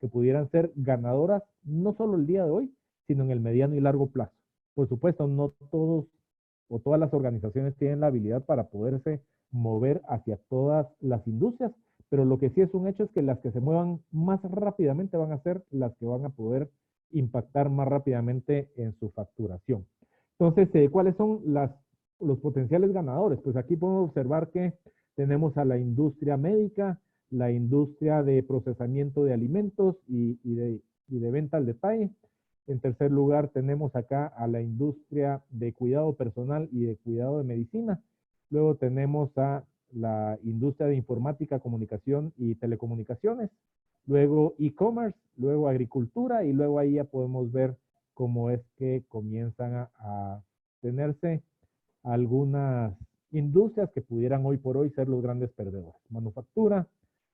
que pudieran ser ganadoras, no solo el día de hoy, sino en el mediano y largo plazo. Por supuesto, no todos o todas las organizaciones tienen la habilidad para poderse mover hacia todas las industrias, pero lo que sí es un hecho es que las que se muevan más rápidamente van a ser las que van a poder impactar más rápidamente en su facturación. Entonces, ¿cuáles son los potenciales ganadores? Pues aquí podemos observar que tenemos a la industria médica, la industria de procesamiento de alimentos y de venta al detalle. En tercer lugar, tenemos acá a la industria de cuidado personal y de cuidado de medicina. Luego tenemos a la industria de informática, comunicación y telecomunicaciones. Luego e-commerce, luego agricultura y luego ahí ya podemos ver cómo es que comienzan a tenerse algunas industrias que pudieran hoy por hoy ser los grandes perdedores. Manufactura,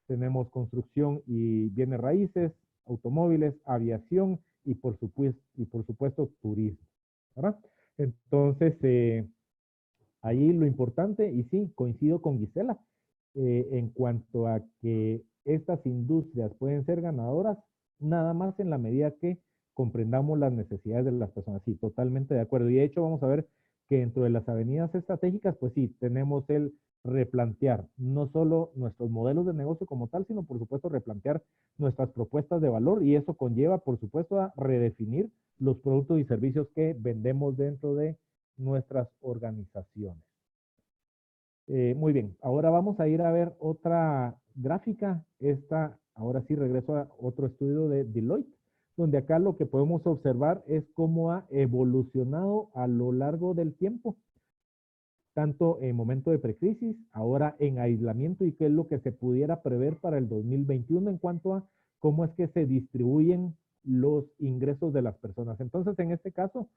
tenemos construcción y bienes raíces, automóviles, aviación y por supuesto turismo, ¿verdad? Entonces, ahí lo importante, y sí, coincido con Gisela, en cuanto a que estas industrias pueden ser ganadoras, nada más en la medida que comprendamos las necesidades de las personas. Sí, totalmente de acuerdo. Y de hecho vamos a ver que dentro de las avenidas estratégicas, pues sí, tenemos el replantear no solo nuestros modelos de negocio como tal, sino por supuesto replantear nuestras propuestas de valor y eso conlleva por supuesto a redefinir los productos y servicios que vendemos dentro de nuestras organizaciones. Muy bien, ahora vamos a ir a ver otra gráfica. Ahora sí regreso a otro estudio de Deloitte, donde acá lo que podemos observar es cómo ha evolucionado a lo largo del tiempo, tanto en momento de precrisis, ahora en aislamiento y qué es lo que se pudiera prever para el 2021 en cuanto a cómo es que se distribuyen los ingresos de las personas. Entonces, en este caso,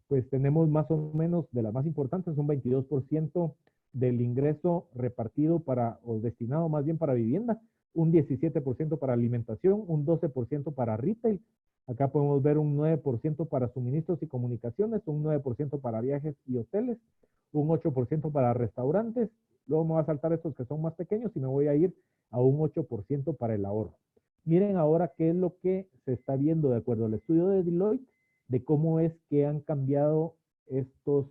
pues tenemos más o menos de las más importantes, un 22% del ingreso repartido o destinado más bien para vivienda, un 17% para alimentación, un 12% para retail. Acá podemos ver un 9% para suministros y comunicaciones, un 9% para viajes y hoteles, un 8% para restaurantes. Luego me voy a saltar estos que son más pequeños y me voy a ir a un 8% para el ahorro. Miren ahora qué es lo que se está viendo de acuerdo al estudio de Deloitte, de cómo es que han cambiado estos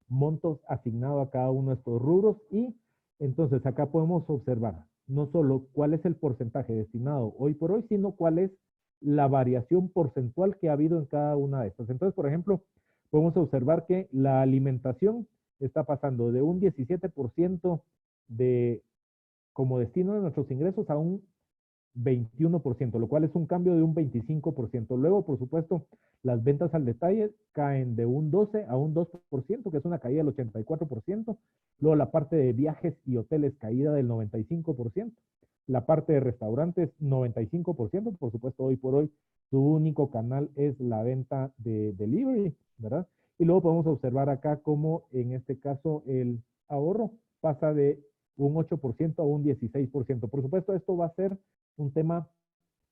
montos asignados a cada uno de estos rubros y entonces acá podemos observar no solo cuál es el porcentaje destinado hoy por hoy, sino cuál es la variación porcentual que ha habido en cada una de estas. Entonces, por ejemplo, podemos observar que la alimentación está pasando de un 17% de como destino de nuestros ingresos a un 21%, lo cual es un cambio de un 25%. Luego, por supuesto, las ventas al detalle caen de un 12 a un 2%, que es una caída del 84%. Luego la parte de viajes y hoteles caída del 95%. La parte de restaurantes 95%. Por supuesto, hoy por hoy su único canal es la venta de delivery, ¿verdad? Y luego podemos observar acá cómo en este caso el ahorro pasa de un 8% a un 16%. Por supuesto, esto va a ser un tema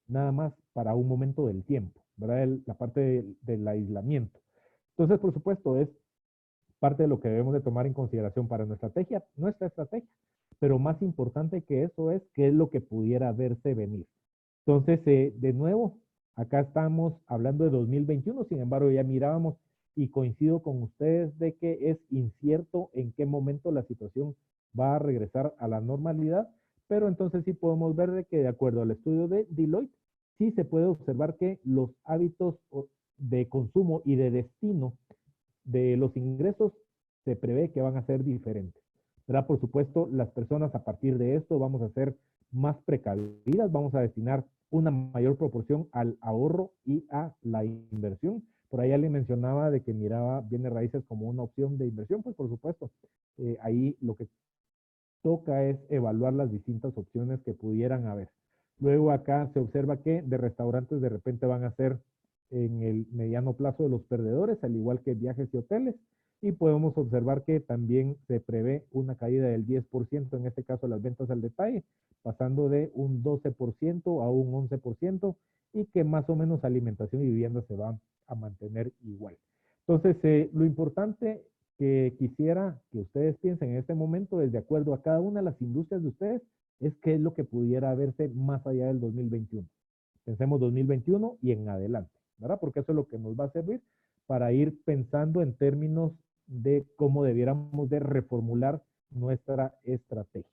nada más para un momento del tiempo, ¿verdad? La parte del aislamiento. Entonces, por supuesto, es parte de lo que debemos de tomar en consideración para nuestra estrategia, pero más importante que eso es qué es lo que pudiera verse venir. Entonces, de nuevo, acá estamos hablando de 2021, sin embargo, ya mirábamos y coincido con ustedes de que es incierto en qué momento la situación va a regresar a la normalidad, pero entonces sí podemos ver de que de acuerdo al estudio de Deloitte, sí se puede observar que los hábitos de consumo y de destino de los ingresos se prevé que van a ser diferentes. ¿Verdad? Por supuesto, las personas a partir de esto vamos a ser más precavidas, vamos a destinar una mayor proporción al ahorro y a la inversión. Por ahí alguien mencionaba de que miraba bienes raíces como una opción de inversión, pues por supuesto, ahí lo que toca es evaluar las distintas opciones que pudieran haber. Luego acá se observa que de restaurantes de repente van a ser en el mediano plazo de los perdedores, al igual que viajes y hoteles, y podemos observar que también se prevé una caída del 10%, en este caso las ventas al detalle, pasando de un 12% a un 11%, y que más o menos alimentación y vivienda se va a mantener igual. Entonces, lo importante que quisiera que ustedes piensen en este momento es de acuerdo a cada una de las industrias de ustedes, es qué es lo que pudiera verse más allá del 2021. Pensemos 2021 y en adelante, ¿verdad? Porque eso es lo que nos va a servir para ir pensando en términos de cómo debiéramos de reformular nuestra estrategia.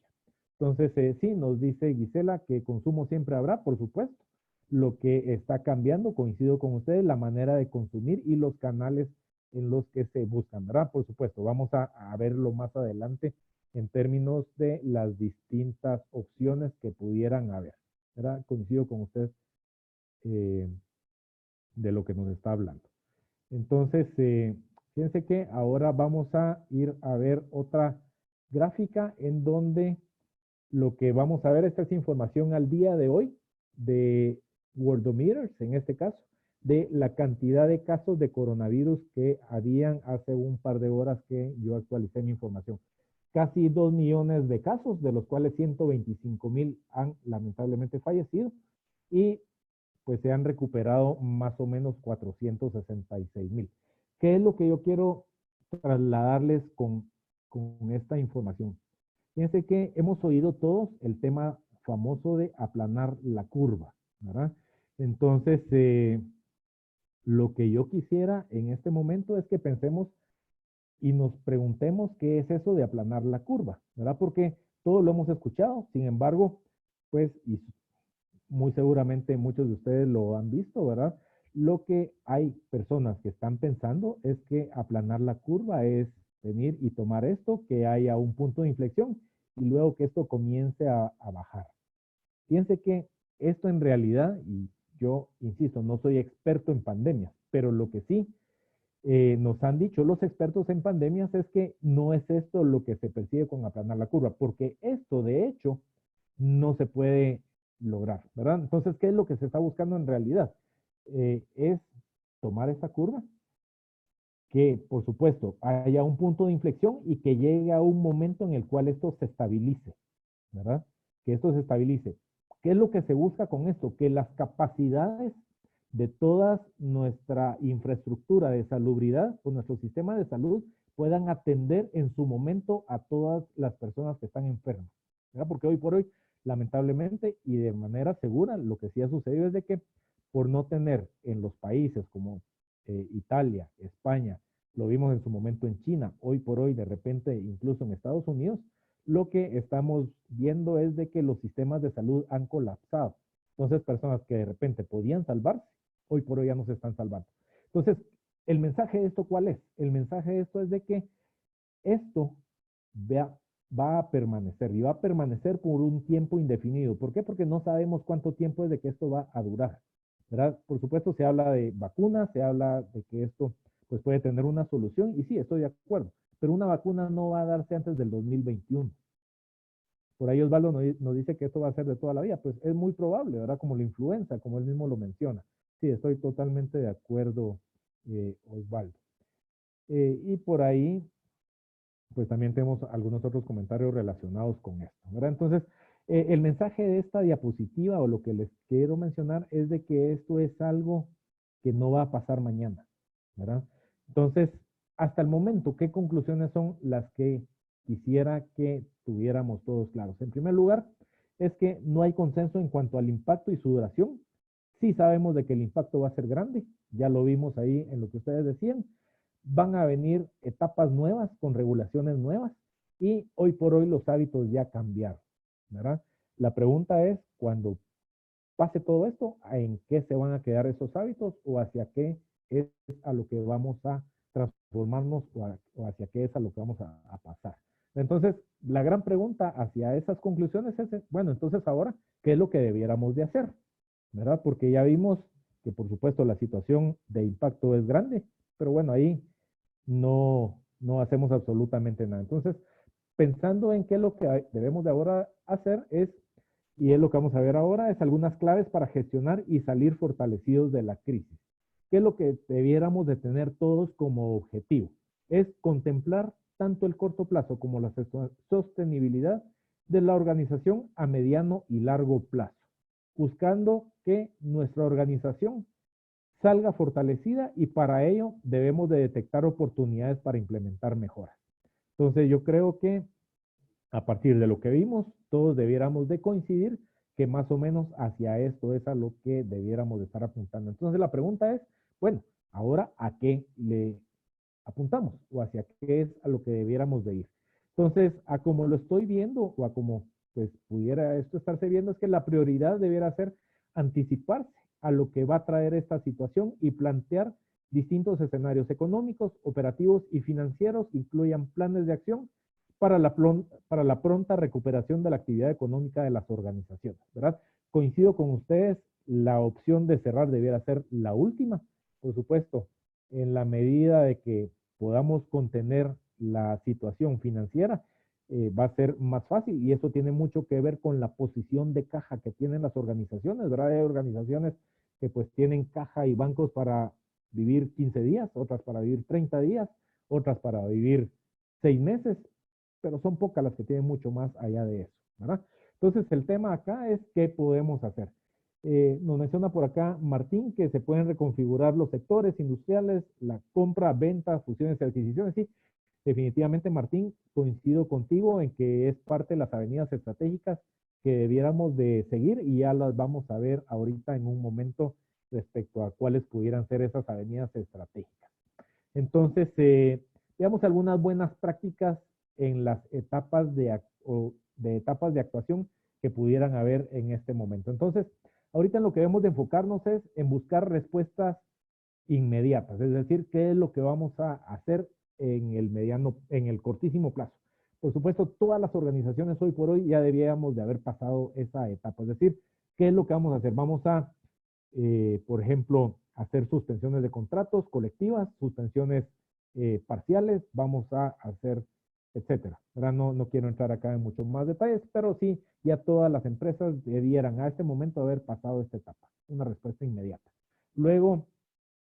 Entonces, sí, nos dice Gisela que consumo siempre habrá, por supuesto. Lo que está cambiando, coincido con ustedes, la manera de consumir y los canales en los que se buscan, ¿verdad? Por supuesto, vamos a verlo más adelante en términos de las distintas opciones que pudieran haber, ¿verdad? Coincido con usted eh, de lo que nos está hablando. Entonces, fíjense que ahora vamos a ir a ver otra gráfica en donde lo que vamos a ver, esta es información al día de hoy de Worldometers, en este caso, de la cantidad de casos de coronavirus que habían hace un par de horas que yo actualicé mi información. Casi 2 millones de casos, de los cuales 125,000 han lamentablemente fallecido y pues se han recuperado más o menos 466,000. ¿Qué es lo que yo quiero trasladarles con esta información? Fíjense que hemos oído todos el tema famoso de aplanar la curva, ¿verdad? Entonces, lo que yo quisiera en este momento es que pensemos y nos preguntemos qué es eso de aplanar la curva, ¿verdad? Porque todos lo hemos escuchado, sin embargo, pues, y muy seguramente muchos de ustedes lo han visto, ¿verdad? Lo que hay personas que están pensando es que aplanar la curva es venir y tomar esto, que haya un punto de inflexión y luego que esto comience a bajar. Fíjense que esto en realidad, y yo insisto, no soy experto en pandemias, pero lo que sí nos han dicho los expertos en pandemias es que no es esto lo que se persigue con aplanar la curva, porque esto de hecho no se puede lograr, ¿verdad? Entonces, ¿qué es lo que se está buscando en realidad? Es tomar esta curva, que por supuesto haya un punto de inflexión y que llegue a un momento en el cual esto se estabilice, ¿verdad? Que esto se estabilice. ¿Qué es lo que se busca con esto? Que las capacidades de toda nuestra infraestructura de salubridad o nuestro sistema de salud puedan atender en su momento a todas las personas que están enfermas, ¿verdad? Porque hoy por hoy, lamentablemente y de manera segura, lo que sí ha sucedido es de que por no tener en los países como Italia, España, lo vimos en su momento en China, hoy por hoy de repente incluso en Estados Unidos, lo que estamos viendo es de que los sistemas de salud han colapsado. Entonces, personas que de repente podían salvarse, hoy por hoy ya no se están salvando. Entonces, ¿el mensaje de esto cuál es? El mensaje de esto es de que esto va a permanecer y va a permanecer por un tiempo indefinido. ¿Por qué? Porque no sabemos cuánto tiempo es de que esto va a durar, ¿verdad? Por supuesto, se habla de vacunas, se habla de que esto pues puede tener una solución y sí, estoy de acuerdo, pero una vacuna no va a darse antes del 2021. Por ahí Osvaldo nos dice que esto va a ser de toda la vida, pues es muy probable, ¿verdad? Como la influenza, como él mismo lo menciona. Sí, estoy totalmente de acuerdo, Osvaldo. Y por ahí, pues también tenemos algunos otros comentarios relacionados con esto, ¿verdad? Entonces, el mensaje de esta diapositiva o lo que les quiero mencionar es de que esto es algo que no va a pasar mañana, ¿verdad? Entonces, hasta el momento, ¿qué conclusiones son las que quisiera que tuviéramos todos claros? En primer lugar, es que no hay consenso en cuanto al impacto y su duración. Sí sabemos de que el impacto va a ser grande, ya lo vimos ahí en lo que ustedes decían, van a venir etapas nuevas con regulaciones nuevas y hoy por hoy los hábitos ya cambiaron, ¿verdad? La pregunta es, cuando pase todo esto, ¿en qué se van a quedar esos hábitos o hacia qué es a lo que vamos a transformarnos o hacia qué es a lo que vamos a pasar? Entonces, la gran pregunta hacia esas conclusiones es, bueno, entonces ahora, ¿qué es lo que debiéramos de hacer? ¿Verdad? Porque ya vimos que por supuesto la situación de impacto es grande, pero bueno, ahí no hacemos absolutamente nada. Entonces, pensando en qué es lo que debemos de ahora hacer es, y es lo que vamos a ver ahora, es algunas claves para gestionar y salir fortalecidos de la crisis. ¿Qué es lo que debiéramos de tener todos como objetivo? Es contemplar tanto el corto plazo como la sostenibilidad de la organización a mediano y largo plazo, buscando que nuestra organización salga fortalecida y para ello debemos de detectar oportunidades para implementar mejoras. Entonces yo creo que a partir de lo que vimos, todos debiéramos de coincidir que más o menos hacia esto es a lo que debiéramos de estar apuntando. Entonces la pregunta es, bueno, ahora ¿a qué le apuntamos o hacia qué es a lo que debiéramos de ir? Entonces, a como lo estoy viendo o a como pues pudiera esto estarse viendo es que la prioridad debiera ser anticiparse a lo que va a traer esta situación y plantear distintos escenarios económicos, operativos y financieros que incluyan planes de acción para la pronta recuperación de la actividad económica de las organizaciones, ¿verdad? Coincido con ustedes, la opción de cerrar debiera ser la última, por supuesto, en la medida de que podamos contener la situación financiera, va a ser más fácil y eso tiene mucho que ver con la posición de caja que tienen las organizaciones, ¿verdad? Hay organizaciones que pues tienen caja y bancos para vivir 15 días, otras para vivir 30 días, otras para vivir 6 meses, pero son pocas las que tienen mucho más allá de eso, ¿verdad? Entonces el tema acá es qué podemos hacer. Nos menciona por acá Martín que se pueden reconfigurar los sectores industriales, la compra, venta, fusiones y adquisiciones. Sí, definitivamente Martín, coincido contigo en que es parte de las avenidas estratégicas que debiéramos de seguir y ya las vamos a ver ahorita en un momento respecto a cuáles pudieran ser esas avenidas estratégicas. Entonces, veamos algunas buenas prácticas en las etapas de etapas de actuación que pudieran haber en este momento. Entonces, ahorita en lo que debemos de enfocarnos es en buscar respuestas inmediatas, es decir, qué es lo que vamos a hacer en el cortísimo plazo. Por supuesto, todas las organizaciones hoy por hoy ya debíamos de haber pasado esa etapa, es decir, qué es lo que vamos a hacer. Vamos a, por ejemplo, hacer suspensiones de contratos colectivas, suspensiones parciales, vamos a hacer, etcétera. Ahora no quiero entrar acá en muchos más detalles, pero sí, ya todas las empresas debieran a este momento haber pasado esta etapa, una respuesta inmediata. Luego,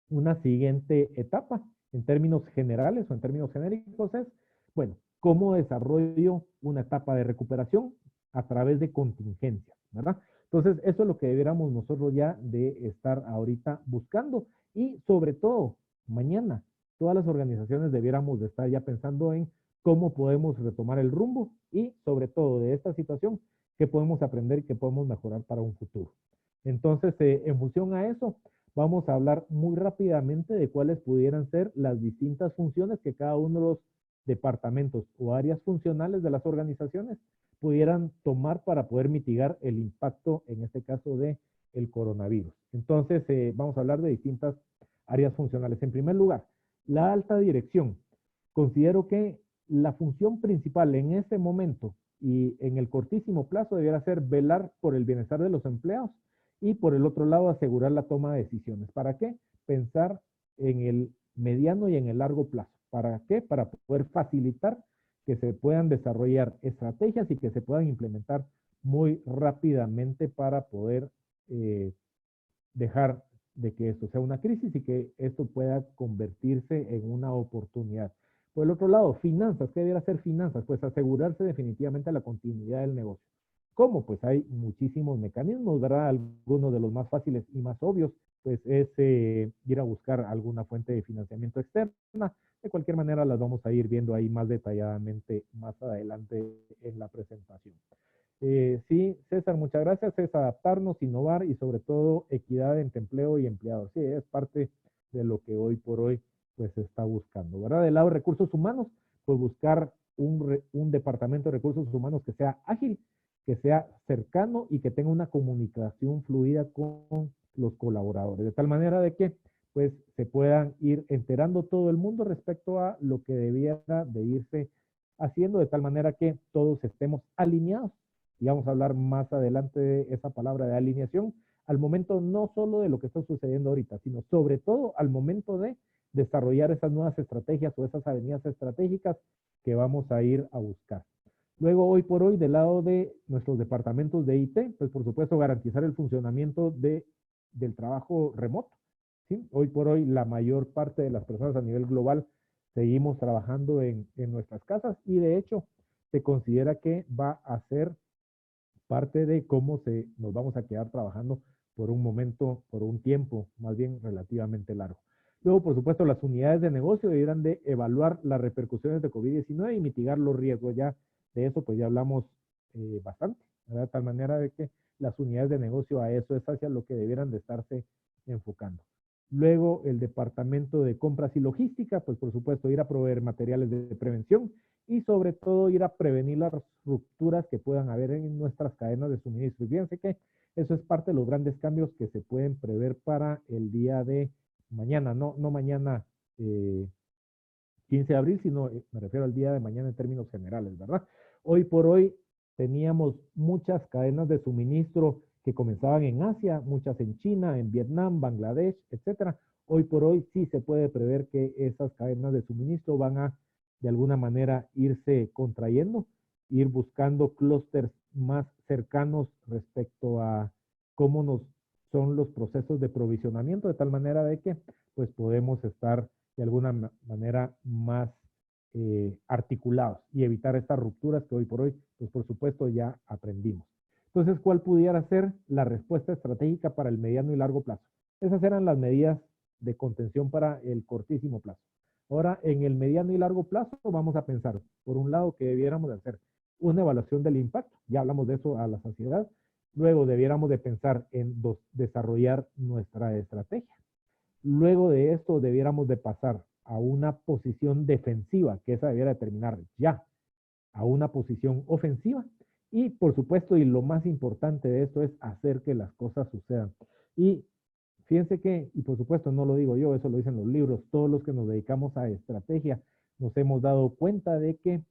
una siguiente etapa, en términos generales o en términos genéricos, es, bueno, cómo desarrollo una etapa de recuperación a través de contingencias, ¿verdad? Entonces, eso es lo que debiéramos nosotros ya de estar ahorita buscando y sobre todo, mañana, todas las organizaciones debiéramos de estar ya pensando en cómo podemos retomar el rumbo y sobre todo de esta situación, qué podemos aprender y qué podemos mejorar para un futuro. Entonces, en función a eso, vamos a hablar muy rápidamente de cuáles pudieran ser las distintas funciones que cada uno de los departamentos o áreas funcionales de las organizaciones pudieran tomar para poder mitigar el impacto, en este caso, de el coronavirus. Entonces, vamos a hablar de distintas áreas funcionales. En primer lugar, la alta dirección. Considero que la función principal en ese momento y en el cortísimo plazo debiera ser velar por el bienestar de los empleados y por el otro lado asegurar la toma de decisiones. ¿Para qué? Pensar en el mediano y en el largo plazo. ¿Para qué? Para poder facilitar que se puedan desarrollar estrategias y que se puedan implementar muy rápidamente para poder dejar de que esto sea una crisis y que esto pueda convertirse en una oportunidad. Por el otro lado, finanzas. ¿Qué debería ser finanzas? Pues asegurarse definitivamente la continuidad del negocio. ¿Cómo? Pues hay muchísimos mecanismos, ¿verdad? Algunos de los más fáciles y más obvios, pues es ir a buscar alguna fuente de financiamiento externa. De cualquier manera, las vamos a ir viendo ahí más detalladamente más adelante en la presentación. Sí, César, muchas gracias. Es adaptarnos, innovar y sobre todo equidad entre empleo y empleador. Sí, es parte de lo que hoy por hoy pues se está buscando, ¿verdad? Del lado de recursos humanos, pues buscar un departamento de recursos humanos que sea ágil, que sea cercano y que tenga una comunicación fluida con los colaboradores, de tal manera de que pues se puedan ir enterando todo el mundo respecto a lo que debiera de irse haciendo, de tal manera que todos estemos alineados. Y vamos a hablar más adelante de esa palabra de alineación, al momento no solo de lo que está sucediendo ahorita, sino sobre todo al momento de desarrollar esas nuevas estrategias o esas avenidas estratégicas que vamos a ir a buscar. Luego, hoy por hoy, del lado de nuestros departamentos de IT, pues por supuesto garantizar el funcionamiento del trabajo remoto. ¿Sí? Hoy por hoy, la mayor parte de las personas a nivel global seguimos trabajando en nuestras casas y de hecho se considera que va a ser parte de cómo nos vamos a quedar trabajando por un momento, por un tiempo más bien relativamente largo. Luego, por supuesto, las unidades de negocio deberán de evaluar las repercusiones de COVID-19 y mitigar los riesgos. Ya de eso, pues ya hablamos bastante, ¿verdad? De tal manera de que las unidades de negocio a eso es hacia lo que debieran de estarse enfocando. Luego, el departamento de compras y logística, pues por supuesto, ir a proveer materiales de prevención y sobre todo ir a prevenir las rupturas que puedan haber en nuestras cadenas de suministro. Y fíjense que eso es parte de los grandes cambios que se pueden prever para el día de mañana, no mañana 15 de abril, sino me refiero al día de mañana en términos generales, ¿verdad? Hoy por hoy teníamos muchas cadenas de suministro que comenzaban en Asia, muchas en China, en Vietnam, Bangladesh, etcétera. Hoy por hoy sí se puede prever que esas cadenas de suministro van a de alguna manera irse contrayendo, ir buscando clústeres más cercanos respecto a cómo nos son los procesos de provisionamiento, de tal manera de que pues podemos estar de alguna manera más articulados y evitar estas rupturas que hoy por hoy, pues por supuesto ya aprendimos. Entonces, ¿cuál pudiera ser la respuesta estratégica para el mediano y largo plazo? Esas eran las medidas de contención para el cortísimo plazo. Ahora, en el mediano y largo plazo, vamos a pensar, por un lado, que debiéramos de hacer una evaluación del impacto, ya hablamos de eso a la saciedad, luego debiéramos de pensar en desarrollar nuestra estrategia. Luego de esto debiéramos de pasar a una posición defensiva, que esa debiera terminar ya, a una posición ofensiva. Y por supuesto, y lo más importante de esto es hacer que las cosas sucedan. Y fíjense que, y por supuesto no lo digo yo, eso lo dicen los libros, todos los que nos dedicamos a estrategia nos hemos dado cuenta de que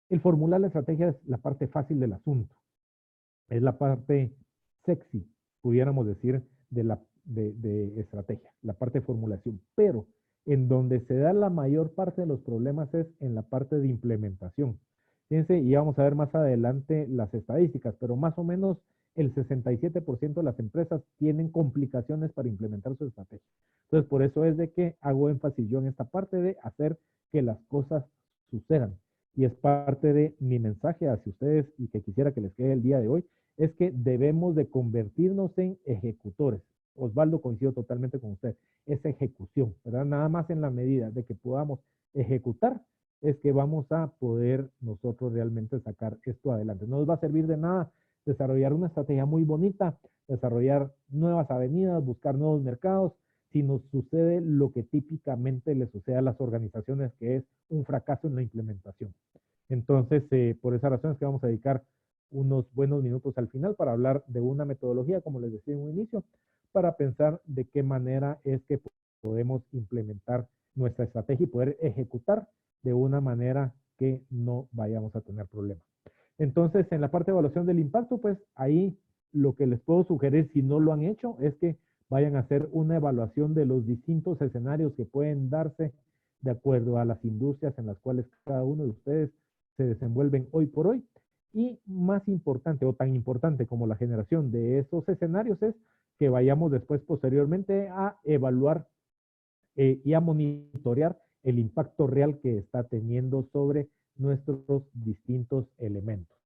el formular la estrategia es la parte fácil del asunto, es la parte sexy, pudiéramos decir, de estrategia, la parte de formulación, pero en donde se da la mayor parte de los problemas es en la parte de implementación. Fíjense, y vamos a ver más adelante las estadísticas, pero más o menos el 67% de las empresas tienen complicaciones para implementar su estrategia. Entonces, por eso es de que hago énfasis yo en esta parte de hacer que las cosas sucedan. Y es parte de mi mensaje hacia ustedes y que quisiera que les quede el día de hoy, es que debemos de convertirnos en ejecutores. Osvaldo, coincido totalmente con usted, es ejecución, ¿verdad? Nada más en la medida de que podamos ejecutar, es que vamos a poder nosotros realmente sacar esto adelante. No nos va a servir de nada desarrollar una estrategia muy bonita, desarrollar nuevas avenidas, buscar nuevos mercados, si nos sucede lo que típicamente le sucede a las organizaciones, que es un fracaso en la implementación. Entonces, por esa razón es que vamos a dedicar unos buenos minutos al final para hablar de una metodología, como les decía en un inicio, para pensar de qué manera es que podemos implementar nuestra estrategia y poder ejecutar de una manera que no vayamos a tener problemas. Entonces, en la parte de evaluación del impacto, pues ahí lo que les puedo sugerir, si no lo han hecho, es que vayan a hacer una evaluación de los distintos escenarios que pueden darse de acuerdo a las industrias en las cuales cada uno de ustedes se desenvuelven hoy por hoy. Y más importante o tan importante como la generación de esos escenarios es que vayamos después posteriormente a evaluar y a monitorear el impacto real que está teniendo sobre nuestros distintos elementos.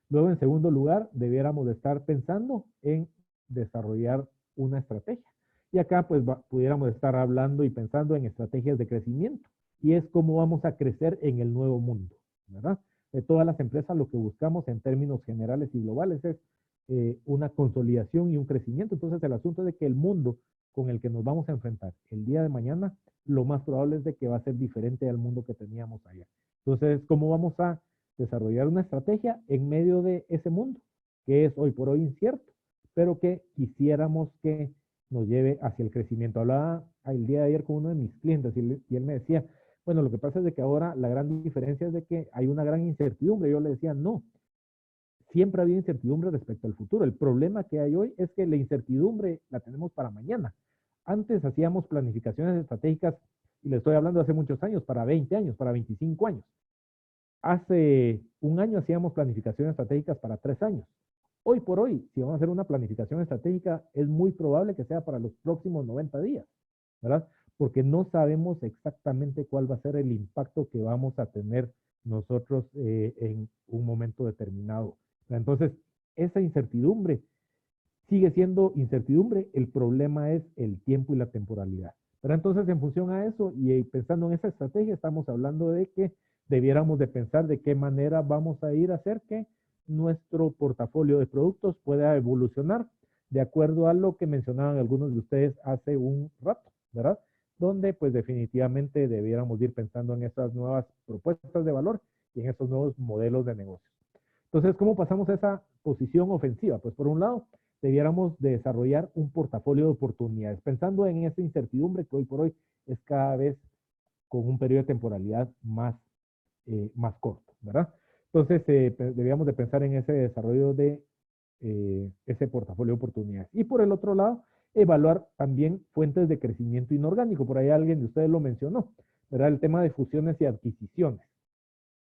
Luego, en segundo lugar, debiéramos de estar pensando en desarrollar una estrategia. Y acá, pues, pudiéramos estar hablando y pensando en estrategias de crecimiento. Y es cómo vamos a crecer en el nuevo mundo, ¿verdad? De todas las empresas, lo que buscamos en términos generales y globales es una consolidación y un crecimiento. Entonces, el asunto es de que el mundo con el que nos vamos a enfrentar el día de mañana, lo más probable es de que va a ser diferente al mundo que teníamos ayer. Entonces, ¿cómo vamos a desarrollar una estrategia en medio de ese mundo, que es hoy por hoy incierto, pero que quisiéramos que nos lleve hacia el crecimiento? Hablaba el día de ayer con uno de mis clientes y él me decía, bueno, lo que pasa es de que ahora la gran diferencia es de que hay una gran incertidumbre. Yo le decía, no, siempre había incertidumbre respecto al futuro. El problema que hay hoy es que la incertidumbre la tenemos para mañana. Antes hacíamos planificaciones estratégicas, y le estoy hablando de hace muchos años, para 20 años, para 25 años. Hace un año hacíamos planificaciones estratégicas para 3 años. Hoy por hoy, si vamos a hacer una planificación estratégica, es muy probable que sea para los próximos 90 días, ¿verdad? Porque no sabemos exactamente cuál va a ser el impacto que vamos a tener nosotros en un momento determinado. Entonces, esa incertidumbre sigue siendo incertidumbre, el problema es el tiempo y la temporalidad. Pero entonces, en función a eso y pensando en esa estrategia, estamos hablando de que debiéramos de pensar de qué manera vamos a ir a hacer que nuestro portafolio de productos pueda evolucionar de acuerdo a lo que mencionaban algunos de ustedes hace un rato, ¿verdad? Donde pues definitivamente debiéramos ir pensando en esas nuevas propuestas de valor y en esos nuevos modelos de negocio. Entonces, ¿cómo pasamos a esa posición ofensiva? Pues por un lado, debiéramos de desarrollar un portafolio de oportunidades, pensando en esa incertidumbre que hoy por hoy es cada vez con un periodo de temporalidad más corto, ¿verdad? Entonces, debíamos de pensar en ese desarrollo de ese portafolio de oportunidades. Y por el otro lado, evaluar también fuentes de crecimiento inorgánico. Por ahí alguien de ustedes lo mencionó, ¿verdad? El tema de fusiones y adquisiciones.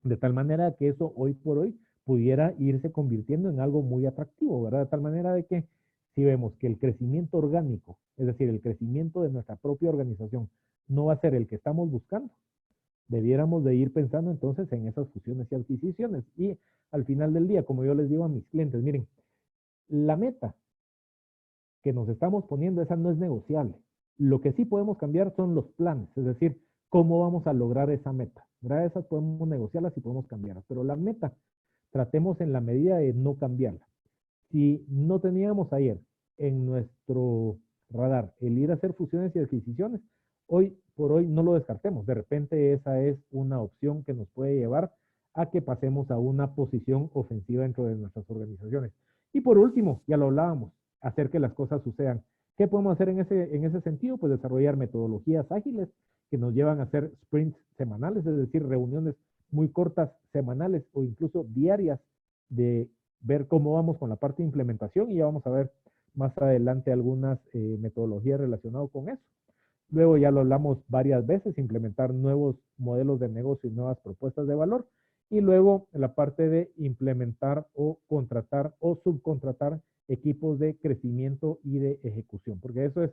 De tal manera que eso hoy por hoy pudiera irse convirtiendo en algo muy atractivo, ¿verdad? De tal manera de que si vemos que el crecimiento orgánico, es decir, el crecimiento de nuestra propia organización, no va a ser el que estamos buscando, debiéramos de ir pensando entonces en esas fusiones y adquisiciones. Y al final del día, como yo les digo a mis clientes, miren, la meta que nos estamos poniendo, esa no es negociable. Lo que sí podemos cambiar son los planes, es decir, cómo vamos a lograr esa meta. ¿Verdad? Esas podemos negociarlas y podemos cambiarlas, pero la meta, tratemos en la medida de no cambiarla. Si no teníamos ayer en nuestro radar el ir a hacer fusiones y adquisiciones, hoy por hoy no lo descartemos. De repente esa es una opción que nos puede llevar a que pasemos a una posición ofensiva dentro de nuestras organizaciones. Y por último, ya lo hablábamos, hacer que las cosas sucedan. ¿Qué podemos hacer en ese sentido? Pues desarrollar metodologías ágiles que nos llevan a hacer sprints semanales, es decir, reuniones muy cortas semanales o incluso diarias de ver cómo vamos con la parte de implementación y ya vamos a ver más adelante algunas metodologías relacionadas con eso. Luego ya lo hablamos varias veces, implementar nuevos modelos de negocio y nuevas propuestas de valor. Y luego la parte de implementar o contratar o subcontratar equipos de crecimiento y de ejecución, porque eso es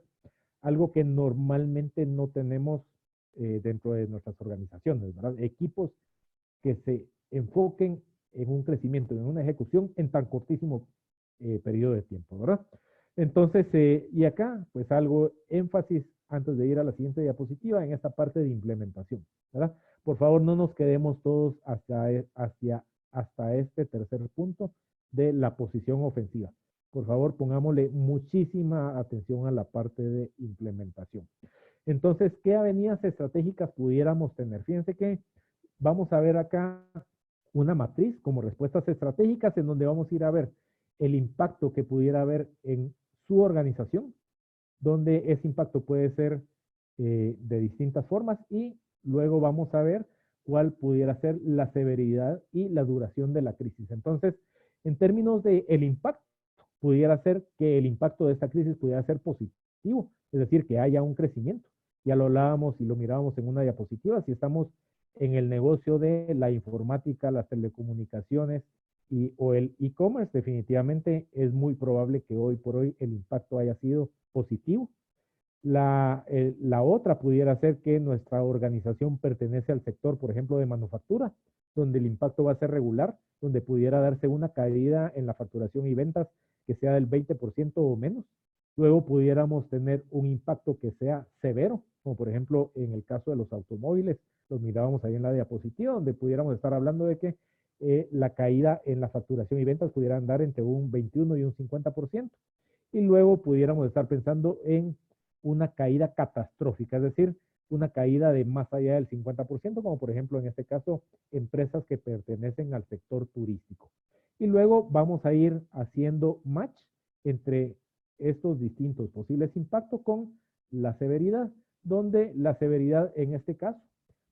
algo que normalmente no tenemos dentro de nuestras organizaciones, ¿verdad? Equipos que se enfoquen en un crecimiento, en una ejecución en tan cortísimo periodo de tiempo, ¿verdad? Entonces, y acá, pues algo énfasis antes de ir a la siguiente diapositiva en esta parte de implementación, ¿verdad? Por favor, no nos quedemos todos hasta este tercer punto de la posición ofensiva. Por favor, pongámosle muchísima atención a la parte de implementación. Entonces, ¿qué avenidas estratégicas pudiéramos tener? Fíjense que vamos a ver acá una matriz como respuestas estratégicas en donde vamos a ir a ver el impacto que pudiera haber en su organización, donde ese impacto puede ser de distintas formas y luego vamos a ver cuál pudiera ser la severidad y la duración de la crisis. Entonces, en términos de el impacto, pudiera ser que el impacto de esta crisis pudiera ser positivo, es decir, que haya un crecimiento. Ya lo hablábamos y lo mirábamos en una diapositiva, si estamos en el negocio de la informática, las telecomunicaciones o el e-commerce, definitivamente es muy probable que hoy por hoy el impacto haya sido positivo. La otra pudiera ser que nuestra organización pertenece al sector, por ejemplo, de manufactura, donde el impacto va a ser regular, donde pudiera darse una caída en la facturación y ventas que sea del 20% o menos. Luego pudiéramos tener un impacto que sea severo, como por ejemplo en el caso de los automóviles, los mirábamos ahí en la diapositiva, donde pudiéramos estar hablando de que la caída en la facturación y ventas pudiera andar entre un 21 y un 50%. Y luego pudiéramos estar pensando en una caída catastrófica, es decir, una caída de más allá del 50%, como por ejemplo en este caso empresas que pertenecen al sector turístico. Y luego vamos a ir haciendo match entre estos distintos posibles impactos con la severidad, donde la severidad en este caso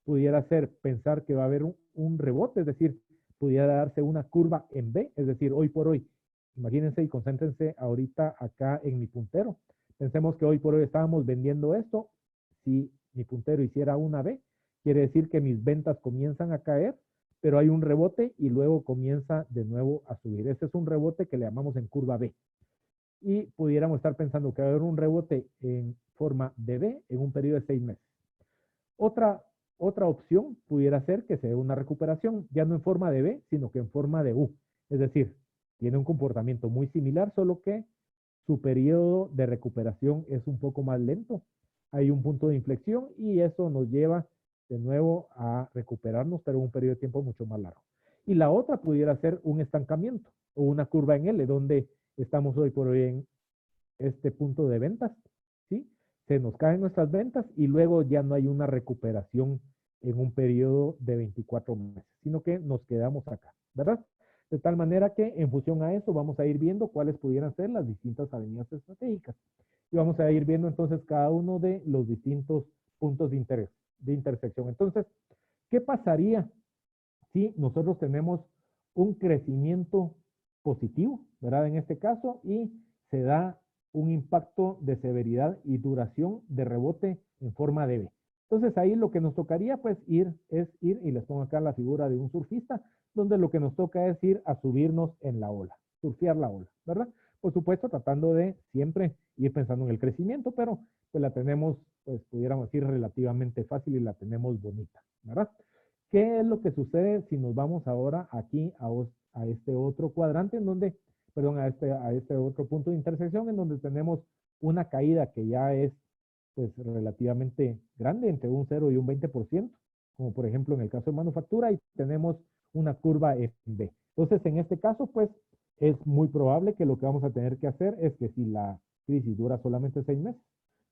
pudiera ser pensar que va a haber un rebote, es decir, pudiera darse una curva en B, es decir, hoy por hoy. Imagínense y concéntrense ahorita acá en mi puntero. Pensemos que hoy por hoy estábamos vendiendo esto. Si mi puntero hiciera una B, quiere decir que mis ventas comienzan a caer, pero hay un rebote y luego comienza de nuevo a subir. Ese es un rebote que le llamamos en curva B. Y pudiéramos estar pensando que va a haber un rebote en forma de B en un periodo de 6 meses. Otra opción pudiera ser que se dé una recuperación, ya no en forma de B, sino que en forma de U. Es decir, tiene un comportamiento muy similar, solo que su periodo de recuperación es un poco más lento. Hay un punto de inflexión y eso nos lleva de nuevo a recuperarnos, pero en un periodo de tiempo mucho más largo. Y la otra pudiera ser un estancamiento o una curva en L, donde estamos hoy por hoy en este punto de ventas, ¿sí? Se nos caen nuestras ventas y luego ya no hay una recuperación en un periodo de 24 meses, sino que nos quedamos acá, ¿verdad? De tal manera que en función a eso vamos a ir viendo cuáles pudieran ser las distintas avenidas estratégicas. Y vamos a ir viendo entonces cada uno de los distintos puntos de interés, de intersección. Entonces, ¿qué pasaría si nosotros tenemos un crecimiento positivo, ¿verdad? En este caso, y se da un impacto de severidad y duración de rebote en forma de V. Entonces ahí lo que nos tocaría pues ir, y les pongo acá la figura de un surfista, donde lo que nos toca es ir a subirnos en la ola, surfear la ola, ¿verdad? Por supuesto, tratando de siempre ir pensando en el crecimiento, pero pues la tenemos, pues pudiéramos decir, relativamente fácil y la tenemos bonita, ¿verdad? ¿Qué es lo que sucede si nos vamos ahora aquí a este otro cuadrante en donde, perdón, a este otro punto de intersección en donde tenemos una caída que ya es pues relativamente grande, entre un 0 y un 20%, como por ejemplo en el caso de manufactura, y tenemos una curva en B. Entonces, en este caso, pues es muy probable que lo que vamos a tener que hacer es que si la crisis dura solamente 6 meses,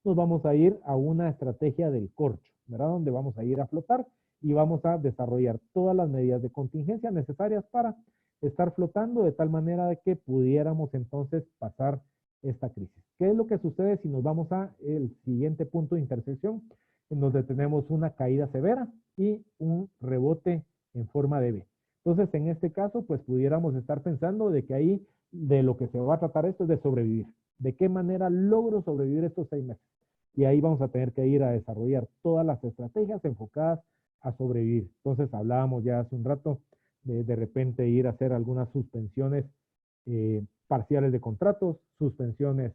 nos vamos a ir a una estrategia del corcho, ¿verdad? Donde vamos a ir a flotar y vamos a desarrollar todas las medidas de contingencia necesarias para estar flotando de tal manera de que pudiéramos entonces pasar esta crisis. ¿Qué es lo que sucede si nos vamos a el siguiente punto de intersección, en donde tenemos una caída severa y un rebote en forma de V? Entonces, en este caso, pues pudiéramos estar pensando de que ahí de lo que se va a tratar esto es de sobrevivir. ¿De qué manera logro sobrevivir estos 6 meses? Y ahí vamos a tener que ir a desarrollar todas las estrategias enfocadas a sobrevivir. Entonces, hablábamos ya hace un rato de repente ir a hacer algunas suspensiones parciales de contratos, suspensiones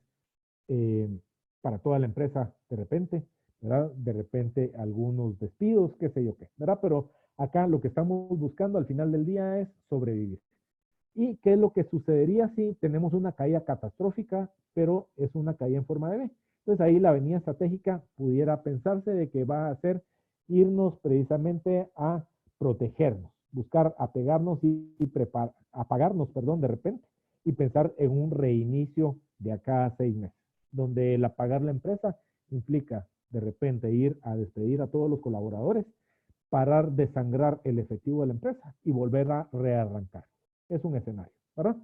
para toda la empresa de repente, ¿verdad? De repente algunos despidos, qué sé yo qué, ¿verdad? Pero acá lo que estamos buscando al final del día es sobrevivir. ¿Y qué es lo que sucedería si tenemos una caída catastrófica, pero es una caída en forma de V? Entonces ahí la avenida estratégica pudiera pensarse de que va a ser irnos precisamente a protegernos, buscar apegarnos y apagarnos, perdón, de repente, y pensar en un reinicio de acá a 6 meses, donde el apagar la empresa implica de repente ir a despedir a todos los colaboradores, parar de sangrar el efectivo de la empresa y volver a rearrancar. Es un escenario, ¿verdad?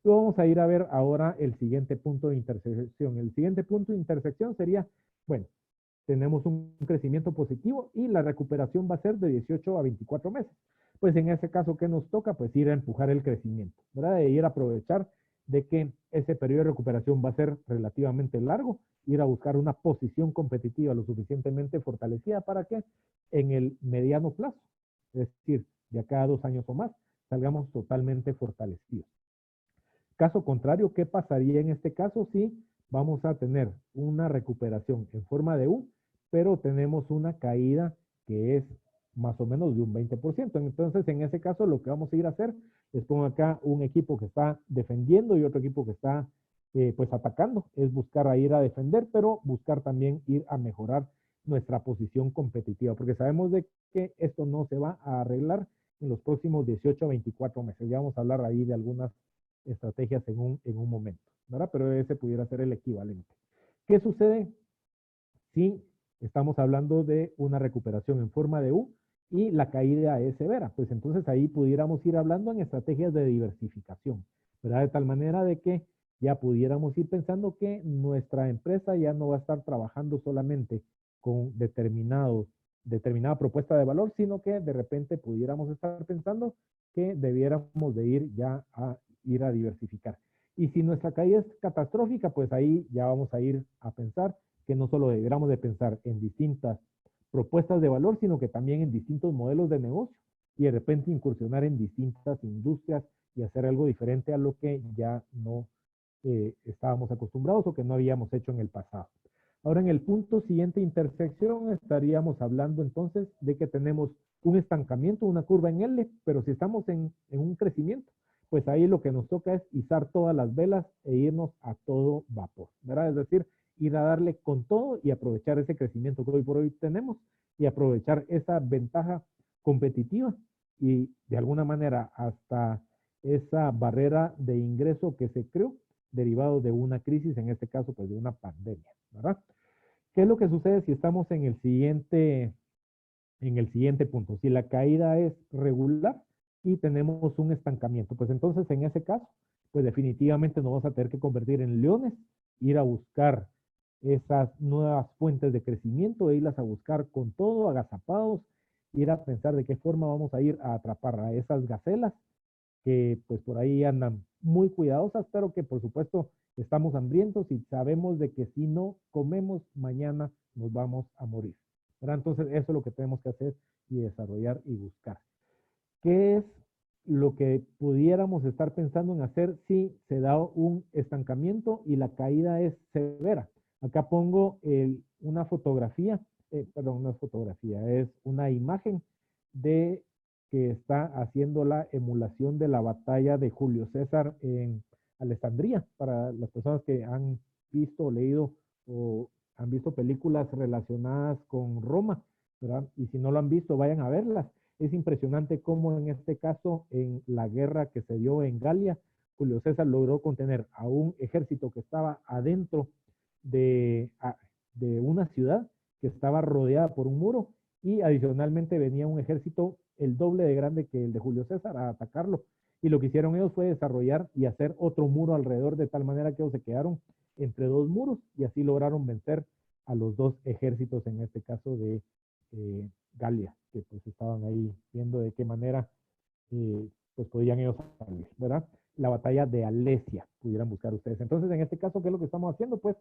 Luego vamos a ir a ver ahora el siguiente punto de intersección. El siguiente punto de intersección sería, bueno, tenemos un crecimiento positivo y la recuperación va a ser de 18 a 24 meses. Pues en ese caso, ¿qué nos toca? Pues ir a empujar el crecimiento, ¿verdad? De ir a aprovechar de que ese periodo de recuperación va a ser relativamente largo, ir a buscar una posición competitiva lo suficientemente fortalecida para que en el mediano plazo, es decir, de acá a 2 años o más, salgamos totalmente fortalecidos. Caso contrario, ¿qué pasaría en este caso si vamos a tener una recuperación en forma de U, pero tenemos una caída que es más o menos de un 20%? Entonces, en ese caso, lo que vamos a ir a hacer es pongo acá un equipo que está defendiendo y otro equipo que está pues atacando. Es buscar a ir a defender, pero buscar también ir a mejorar nuestra posición competitiva, porque sabemos de que esto no se va a arreglar en los próximos 18 a 24 meses. Ya vamos a hablar ahí de algunas estrategias en un momento, ¿verdad? Pero ese pudiera ser el equivalente. ¿Qué sucede si estamos hablando de una recuperación en forma de U y la caída es severa? Pues entonces ahí pudiéramos ir hablando en estrategias de diversificación, ¿verdad? De tal manera de que ya pudiéramos ir pensando que nuestra empresa ya no va a estar trabajando solamente con determinada propuesta de valor, sino que de repente pudiéramos estar pensando que debiéramos de ir ya a ir a diversificar. Y si nuestra caída es catastrófica, pues ahí ya vamos a ir a pensar que no solo debiéramos de pensar en distintas propuestas de valor, sino que también en distintos modelos de negocio y de repente incursionar en distintas industrias y hacer algo diferente a lo que ya no estábamos acostumbrados o que no habíamos hecho en el pasado. Ahora, en el punto siguiente intersección, estaríamos hablando entonces de que tenemos un estancamiento, una curva en L, pero si estamos en un crecimiento, pues ahí lo que nos toca es izar todas las velas e irnos a todo vapor, ¿verdad? Es decir, ir a darle con todo y aprovechar ese crecimiento que hoy por hoy tenemos y aprovechar esa ventaja competitiva y de alguna manera hasta esa barrera de ingreso que se creó derivado de una crisis, en este caso pues de una pandemia, ¿verdad? ¿Qué es lo que sucede si estamos en el siguiente punto? Si la caída es regular y tenemos un estancamiento, pues entonces en ese caso, pues definitivamente nos vamos a tener que convertir en leones, ir a buscar esas nuevas fuentes de crecimiento, e irlas a buscar con todo, agazapados, ir a pensar de qué forma vamos a ir a atrapar a esas gacelas que pues por ahí andan muy cuidadosas, pero que por supuesto estamos hambrientos y sabemos de que si no comemos mañana nos vamos a morir, ¿verdad? Entonces eso es lo que tenemos que hacer y desarrollar y buscar. ¿Qué es lo que pudiéramos estar pensando en hacer si se da un estancamiento y la caída es severa? Acá pongo una fotografía, perdón, no es fotografía, es una imagen de que está haciendo la emulación de la batalla de Julio César en Alejandría. Para las personas que han visto o leído o han visto películas relacionadas con Roma, ¿verdad? Y si no lo han visto, vayan a verlas. Es impresionante cómo en este caso, en la guerra que se dio en Galia, Julio César logró contener a un ejército que estaba adentro de, de una ciudad que estaba rodeada por un muro y adicionalmente venía un ejército el doble de grande que el de Julio César a atacarlo. Y lo que hicieron ellos fue desarrollar y hacer otro muro alrededor de tal manera que ellos se quedaron entre dos muros y así lograron vencer a los dos ejércitos, en este caso de Galia, que pues estaban ahí viendo de qué manera pues podían ellos salir, ¿verdad? La batalla de Alesia, pudieran buscar ustedes. Entonces, en este caso, ¿qué es lo que estamos haciendo? Pues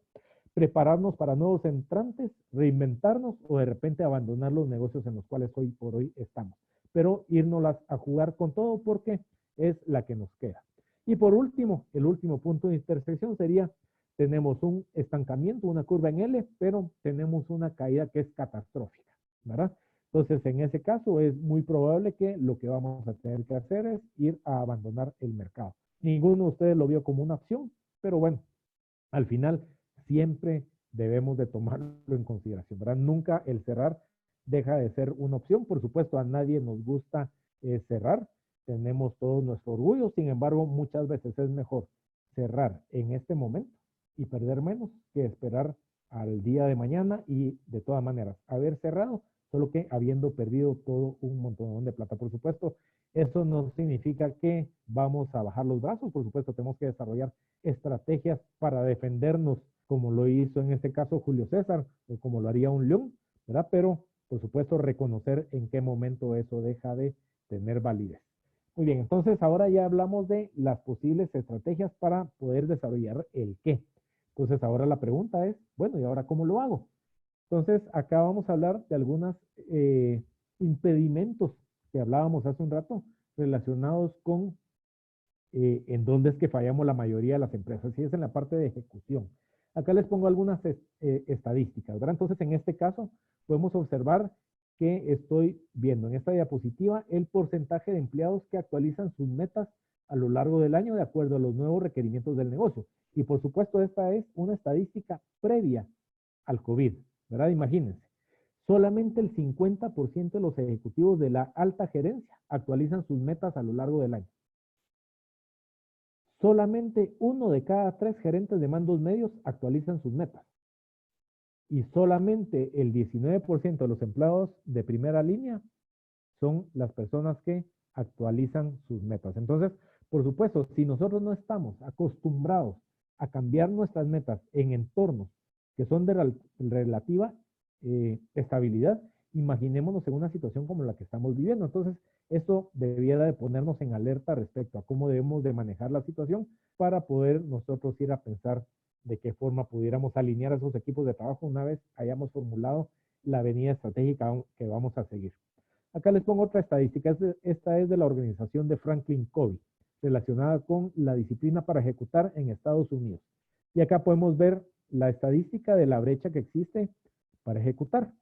prepararnos para nuevos entrantes, reinventarnos o de repente abandonar los negocios en los cuales hoy por hoy estamos. Pero irnos a jugar con todo porque es la que nos queda. Y por último, el último punto de intersección sería, tenemos un estancamiento, una curva en L, pero tenemos una caída que es catastrófica, ¿verdad? Entonces, en ese caso es muy probable que lo que vamos a tener que hacer es ir a abandonar el mercado. Ninguno de ustedes lo vio como una opción, pero bueno, al final siempre debemos de tomarlo en consideración, ¿verdad? Nunca el cerrar deja de ser una opción. Por supuesto, a nadie nos gusta cerrar. Tenemos todo nuestro orgullo. Sin embargo, muchas veces es mejor cerrar en este momento y perder menos que esperar al día de mañana y de todas maneras haber cerrado, solo que habiendo perdido todo un montón de plata. Por supuesto, eso no significa que vamos a bajar los brazos. Por supuesto, tenemos que desarrollar estrategias para defendernos como lo hizo en este caso Julio César, o como lo haría un León, ¿verdad? Pero, por supuesto, reconocer en qué momento eso deja de tener validez. Muy bien, entonces ahora ya hablamos de las posibles estrategias para poder desarrollar el qué. Entonces ahora la pregunta es, bueno, ¿y ahora cómo lo hago? Entonces acá vamos a hablar de algunos impedimentos que hablábamos hace un rato relacionados con en dónde es que fallamos la mayoría de las empresas, y es en la parte de ejecución. Acá les pongo algunas estadísticas, ¿verdad? Entonces, en este caso, podemos observar que estoy viendo en esta diapositiva el porcentaje de empleados que actualizan sus metas a lo largo del año de acuerdo a los nuevos requerimientos del negocio. Y por supuesto, esta es una estadística previa al COVID, ¿verdad? Imagínense. Solamente el 50% de los ejecutivos de la alta gerencia actualizan sus metas a lo largo del año. Solamente 1 de cada 3 gerentes de mandos medios actualizan sus metas. Y solamente el 19% de los empleados de primera línea son las personas que actualizan sus metas. Entonces, por supuesto, si nosotros no estamos acostumbrados a cambiar nuestras metas en entornos que son de relativa estabilidad, imaginémonos en una situación como la que estamos viviendo. Entonces, esto debiera de ponernos en alerta respecto a cómo debemos de manejar la situación para poder nosotros ir a pensar de qué forma pudiéramos alinear a esos equipos de trabajo una vez hayamos formulado la avenida estratégica que vamos a seguir. Acá les pongo otra estadística. Esta es de la organización de Franklin Covey, relacionada con la disciplina para ejecutar en Estados Unidos. Y acá podemos ver la estadística de la brecha que existe para ejecutar.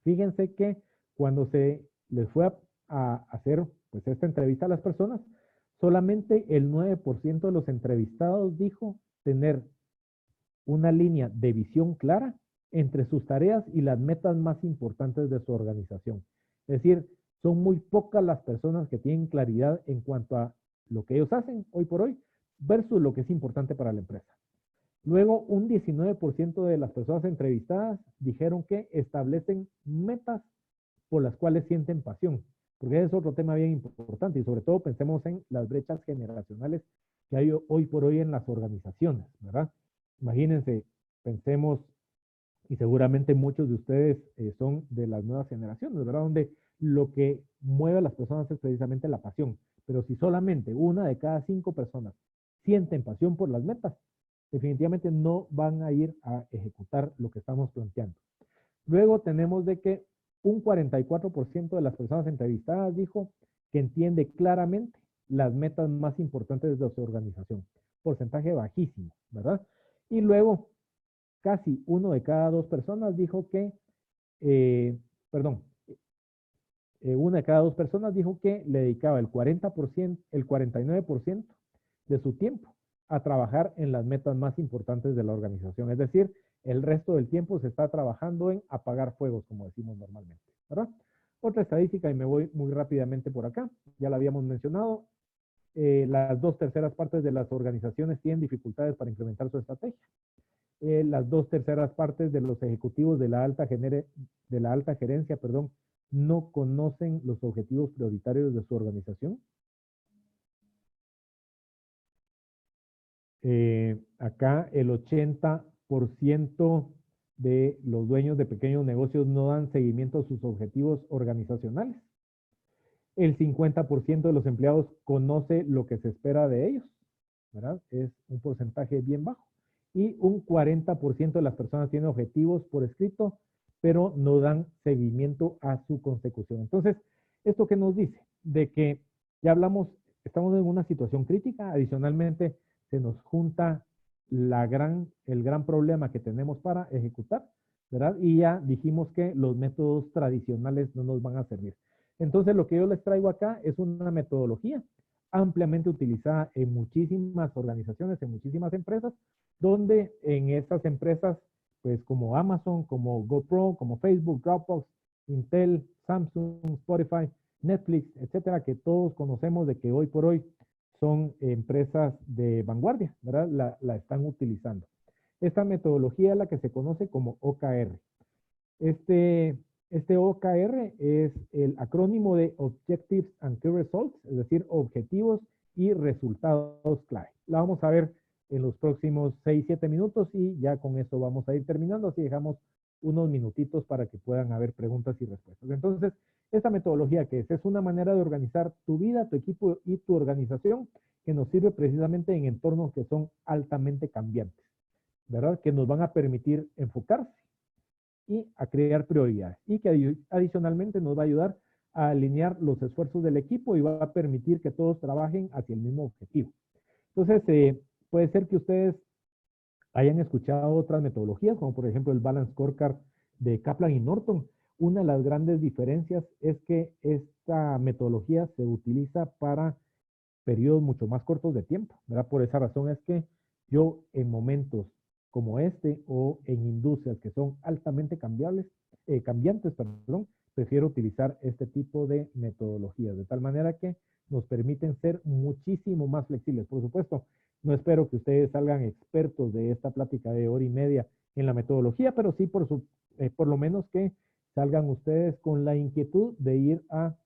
Fíjense que cuando se les fue a hacer pues esta entrevista a las personas, solamente el 9% de los entrevistados dijo tener una línea de visión clara entre sus tareas y las metas más importantes de su organización. Es decir, son muy pocas las personas que tienen claridad en cuanto a lo que ellos hacen hoy por hoy versus lo que es importante para la empresa. Luego, un 19% de las personas entrevistadas dijeron que establecen metas por las cuales sienten pasión, porque es otro tema bien importante y sobre todo pensemos en las brechas generacionales que hay hoy por hoy en las organizaciones, ¿verdad? Imagínense, pensemos, y seguramente muchos de ustedes son de las nuevas generaciones, ¿verdad? Donde lo que mueve a las personas es precisamente la pasión, pero si solamente 1 de cada 5 personas sienten pasión por las metas, definitivamente no van a ir a ejecutar lo que estamos planteando. Luego tenemos de que un 44% de las personas entrevistadas dijo que entiende claramente las metas más importantes de su organización. Porcentaje bajísimo, ¿verdad? Y luego, casi 1 de cada 2 personas dijo que, 1 de cada 2 personas dijo que le dedicaba el 40%, el 49% de su tiempo a trabajar en las metas más importantes de la organización. Es decir, el resto del tiempo se está trabajando en apagar fuegos, como decimos normalmente, ¿verdad? Otra estadística, y me voy muy rápidamente por acá, ya la habíamos mencionado, las 2/3 partes de las organizaciones tienen dificultades para implementar su estrategia. Las 2/3 partes de los ejecutivos de la alta gerencia, perdón, no conocen los objetivos prioritarios de su organización. Acá el 80% de los dueños de pequeños negocios no dan seguimiento a sus objetivos organizacionales. El 50% de los empleados conoce lo que se espera de ellos, ¿verdad? Es un porcentaje bien bajo. Y un 40% de las personas tienen objetivos por escrito, pero no dan seguimiento a su consecución. Entonces, ¿esto qué nos dice? De que ya hablamos, estamos en una situación crítica, adicionalmente se nos junta el gran problema que tenemos para ejecutar, ¿verdad? Y ya dijimos que los métodos tradicionales no nos van a servir. Entonces, lo que yo les traigo acá es una metodología ampliamente utilizada en muchísimas organizaciones, en muchísimas empresas, donde en estas empresas, pues como Amazon, como GoPro, como Facebook, Dropbox, Intel, Samsung, Spotify, Netflix, etcétera, que todos conocemos de que hoy por hoy son empresas de vanguardia, ¿verdad? La están utilizando. Esta metodología es la que se conoce como OKR. Este OKR es el acrónimo de Objectives and Key Results, es decir, objetivos y resultados clave. La vamos a ver en los próximos 6, 7 minutos y ya con eso vamos a ir terminando, así dejamos unos minutitos para que puedan haber preguntas y respuestas. Entonces, esta metodología que es una manera de organizar tu vida, tu equipo y tu organización que nos sirve precisamente en entornos que son altamente cambiantes, ¿verdad? Que nos van a permitir enfocarse y a crear prioridades y que adicionalmente nos va a ayudar a alinear los esfuerzos del equipo y va a permitir que todos trabajen hacia el mismo objetivo. Entonces, puede ser que ustedes hayan escuchado otras metodologías, como por ejemplo el Balance Scorecard de Kaplan y Norton. Una de las grandes diferencias es que esta metodología se utiliza para periodos mucho más cortos de tiempo, ¿verdad? Por esa razón es que yo en momentos como este o en industrias que son altamente cambiantes, perdón, prefiero utilizar este tipo de metodologías, de tal manera que nos permiten ser muchísimo más flexibles. Por supuesto, no espero que ustedes salgan expertos de esta plática de hora y media en la metodología, pero sí por lo menos que salgan ustedes con la inquietud de ir a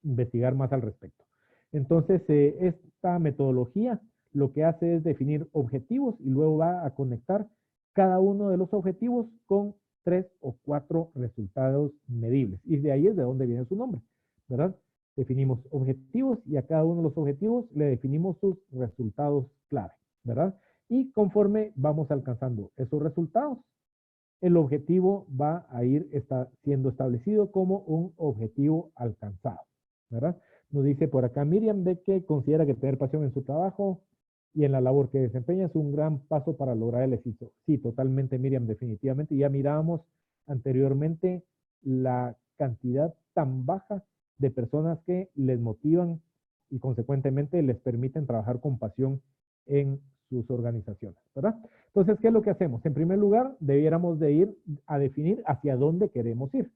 investigar más al respecto. Entonces, esta metodología lo que hace es definir objetivos y luego va a conectar cada uno de los objetivos con 3 o 4 resultados medibles. Y de ahí es de donde viene su nombre, ¿verdad? Definimos objetivos y a cada uno de los objetivos le definimos sus resultados clave, ¿verdad? Y conforme vamos alcanzando esos resultados, el objetivo va a ir siendo establecido como un objetivo alcanzado, ¿verdad? Nos dice por acá Miriam de que considera que tener pasión en su trabajo y en la labor que desempeña es un gran paso para lograr el éxito. Sí, totalmente, Miriam, definitivamente. Ya mirábamos anteriormente la cantidad tan baja de personas que les motivan y consecuentemente les permiten trabajar con pasión en sus organizaciones, ¿verdad? Entonces, ¿qué es lo que hacemos? En primer lugar, debiéramos de ir a definir hacia dónde queremos ir.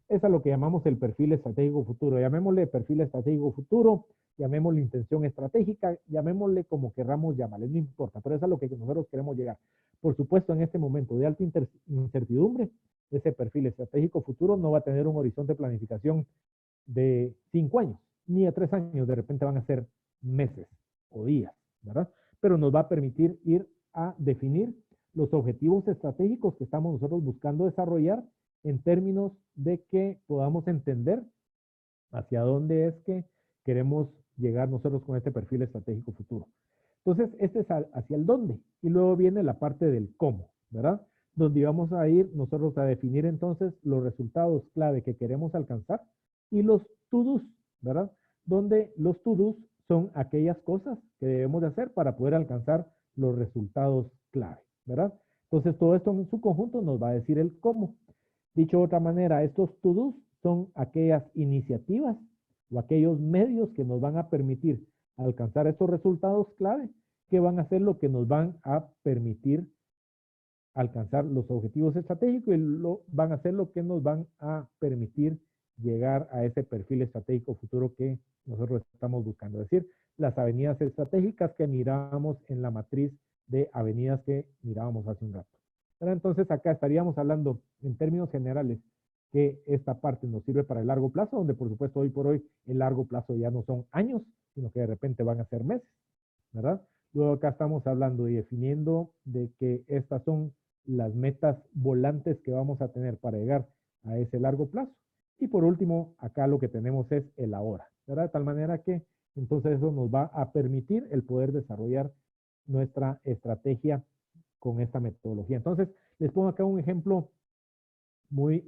Es a lo que llamamos el perfil estratégico futuro. Llamémosle perfil estratégico futuro, llamémosle intención estratégica, llamémosle como querramos llamarle, no importa, pero es a lo que nosotros queremos llegar. Por supuesto, en este momento de alta incertidumbre, ese perfil estratégico futuro no va a tener un horizonte de planificación de 5 años, ni de 3 años, de repente van a ser meses o días, ¿verdad? Pero nos va a permitir ir a definir los objetivos estratégicos que estamos nosotros buscando desarrollar en términos de que podamos entender hacia dónde es que queremos llegar nosotros con este perfil estratégico futuro. Entonces, este es hacia el dónde. Y luego viene la parte del cómo, ¿verdad? Donde vamos a ir nosotros a definir entonces los resultados clave que queremos alcanzar y los to-dos, ¿verdad? Donde los to-dos son aquellas cosas que debemos de hacer para poder alcanzar los resultados clave, ¿verdad? Entonces, todo esto en su conjunto nos va a decir el cómo. Dicho de otra manera, estos to-dos son aquellas iniciativas o aquellos medios que nos van a permitir alcanzar estos resultados clave, que van a ser lo que nos van a permitir alcanzar los objetivos estratégicos y van a ser lo que nos van a permitir llegar a ese perfil estratégico futuro que nosotros estamos buscando. Es decir, las avenidas estratégicas que mirábamos en la matriz de avenidas que mirábamos hace un rato. Pero entonces acá estaríamos hablando en términos generales que esta parte nos sirve para el largo plazo, donde por supuesto hoy por hoy el largo plazo ya no son años, sino que de repente van a ser meses, ¿verdad? Luego acá estamos hablando y definiendo de que estas son las metas volantes que vamos a tener para llegar a ese largo plazo. Y por último, acá lo que tenemos es el ahora, ¿verdad? De tal manera que entonces eso nos va a permitir el poder desarrollar nuestra estrategia con esta metodología. Entonces, les pongo acá un ejemplo muy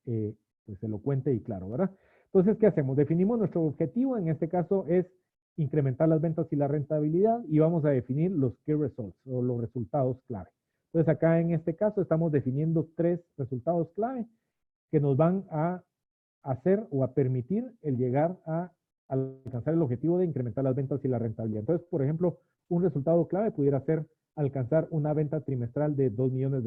pues elocuente y claro, ¿verdad? Entonces, ¿qué hacemos? Definimos nuestro objetivo, en este caso es incrementar las ventas y la rentabilidad y vamos a definir los key results o los resultados clave. Entonces, acá en este caso estamos definiendo 3 resultados clave que nos van a hacer o a permitir el llegar a alcanzar el objetivo de incrementar las ventas y la rentabilidad. Entonces, por ejemplo, un resultado clave pudiera ser alcanzar una venta trimestral de $2 millones.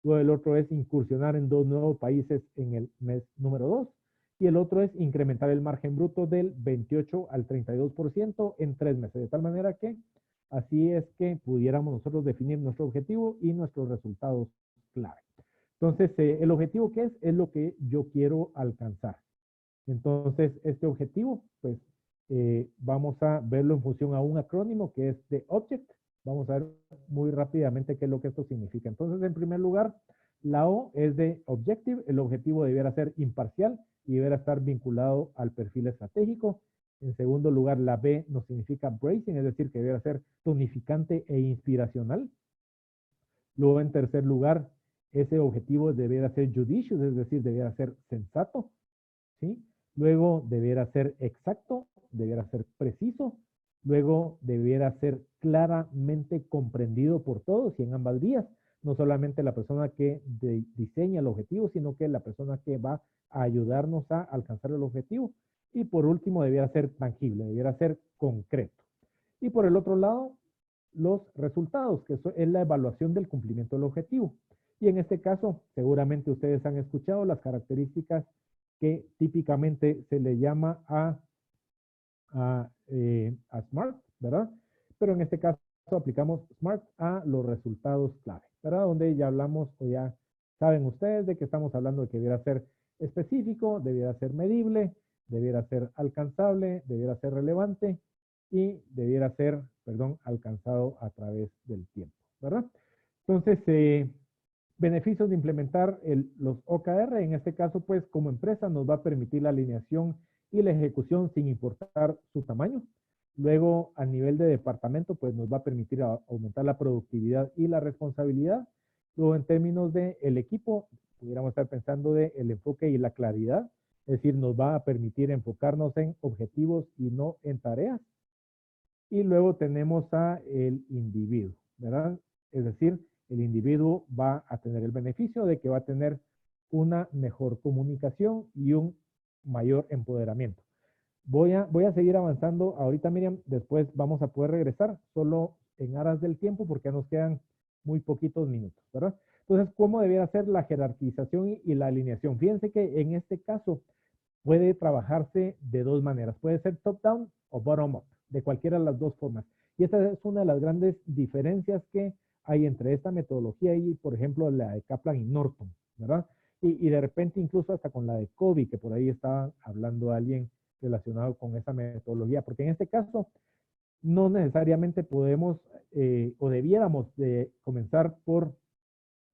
Luego el otro es incursionar en 2 nuevos países en el mes número 2. Y el otro es incrementar el margen bruto del 28 al 32% en 3 meses. De tal manera que así es que pudiéramos nosotros definir nuestro objetivo y nuestros resultados clave. Entonces, ¿el objetivo qué es? Es lo que yo quiero alcanzar. Entonces, este objetivo, pues, vamos a verlo en función a un acrónimo que es de Object, Vamos a ver muy rápidamente qué es lo que esto significa. Entonces, en primer lugar, la O es de objective, el objetivo debiera ser imparcial y debiera estar vinculado al perfil estratégico. En segundo lugar, la B nos significa bracing, es decir, que debiera ser tonificante e inspiracional. Luego, en tercer lugar, ese objetivo debiera ser judicious, es decir, debiera ser sensato, ¿sí? Luego, debiera ser exacto, debiera ser preciso. Luego, debiera ser claramente comprendido por todos y en ambas vías. No solamente la persona que diseña el objetivo, sino que la persona que va a ayudarnos a alcanzar el objetivo. Y por último, debiera ser tangible, debiera ser concreto. Y por el otro lado, los resultados, que es la evaluación del cumplimiento del objetivo. Y en este caso, seguramente ustedes han escuchado las características que típicamente se le llama a SMART, ¿verdad? Pero en este caso aplicamos SMART a los resultados clave, ¿verdad? Donde ya hablamos o ya saben ustedes de que estamos hablando de que debiera ser específico, debiera ser medible, debiera ser alcanzable, debiera ser relevante y debiera ser, perdón, alcanzado a través del tiempo, ¿verdad? Entonces, beneficios de implementar los OKR, en este caso, pues como empresa nos va a permitir la alineación y la ejecución sin importar su tamaño. Luego, a nivel de departamento, pues nos va a permitir aumentar la productividad y la responsabilidad. Luego, en términos de el equipo, pudiéramos estar pensando de el enfoque y la claridad, es decir, nos va a permitir enfocarnos en objetivos y no en tareas. Y luego tenemos a el individuo, ¿verdad? Es decir, el individuo va a tener el beneficio de que va a tener una mejor comunicación y un mayor empoderamiento. Voy a seguir avanzando ahorita, Miriam, después vamos a poder regresar solo en aras del tiempo porque ya nos quedan muy poquitos minutos, ¿verdad? Entonces, ¿cómo debiera ser la jerarquización y la alineación? Fíjense que en este caso puede trabajarse de dos maneras. Puede ser top-down o bottom-up, de cualquiera de las dos formas. Y esta es una de las grandes diferencias que hay entre esta metodología y, por ejemplo, la de Kaplan y Norton, ¿verdad? Y de repente incluso hasta con la de Covey, que por ahí estaba hablando alguien relacionado con esa metodología, porque en este caso no necesariamente podemos o debiéramos de comenzar por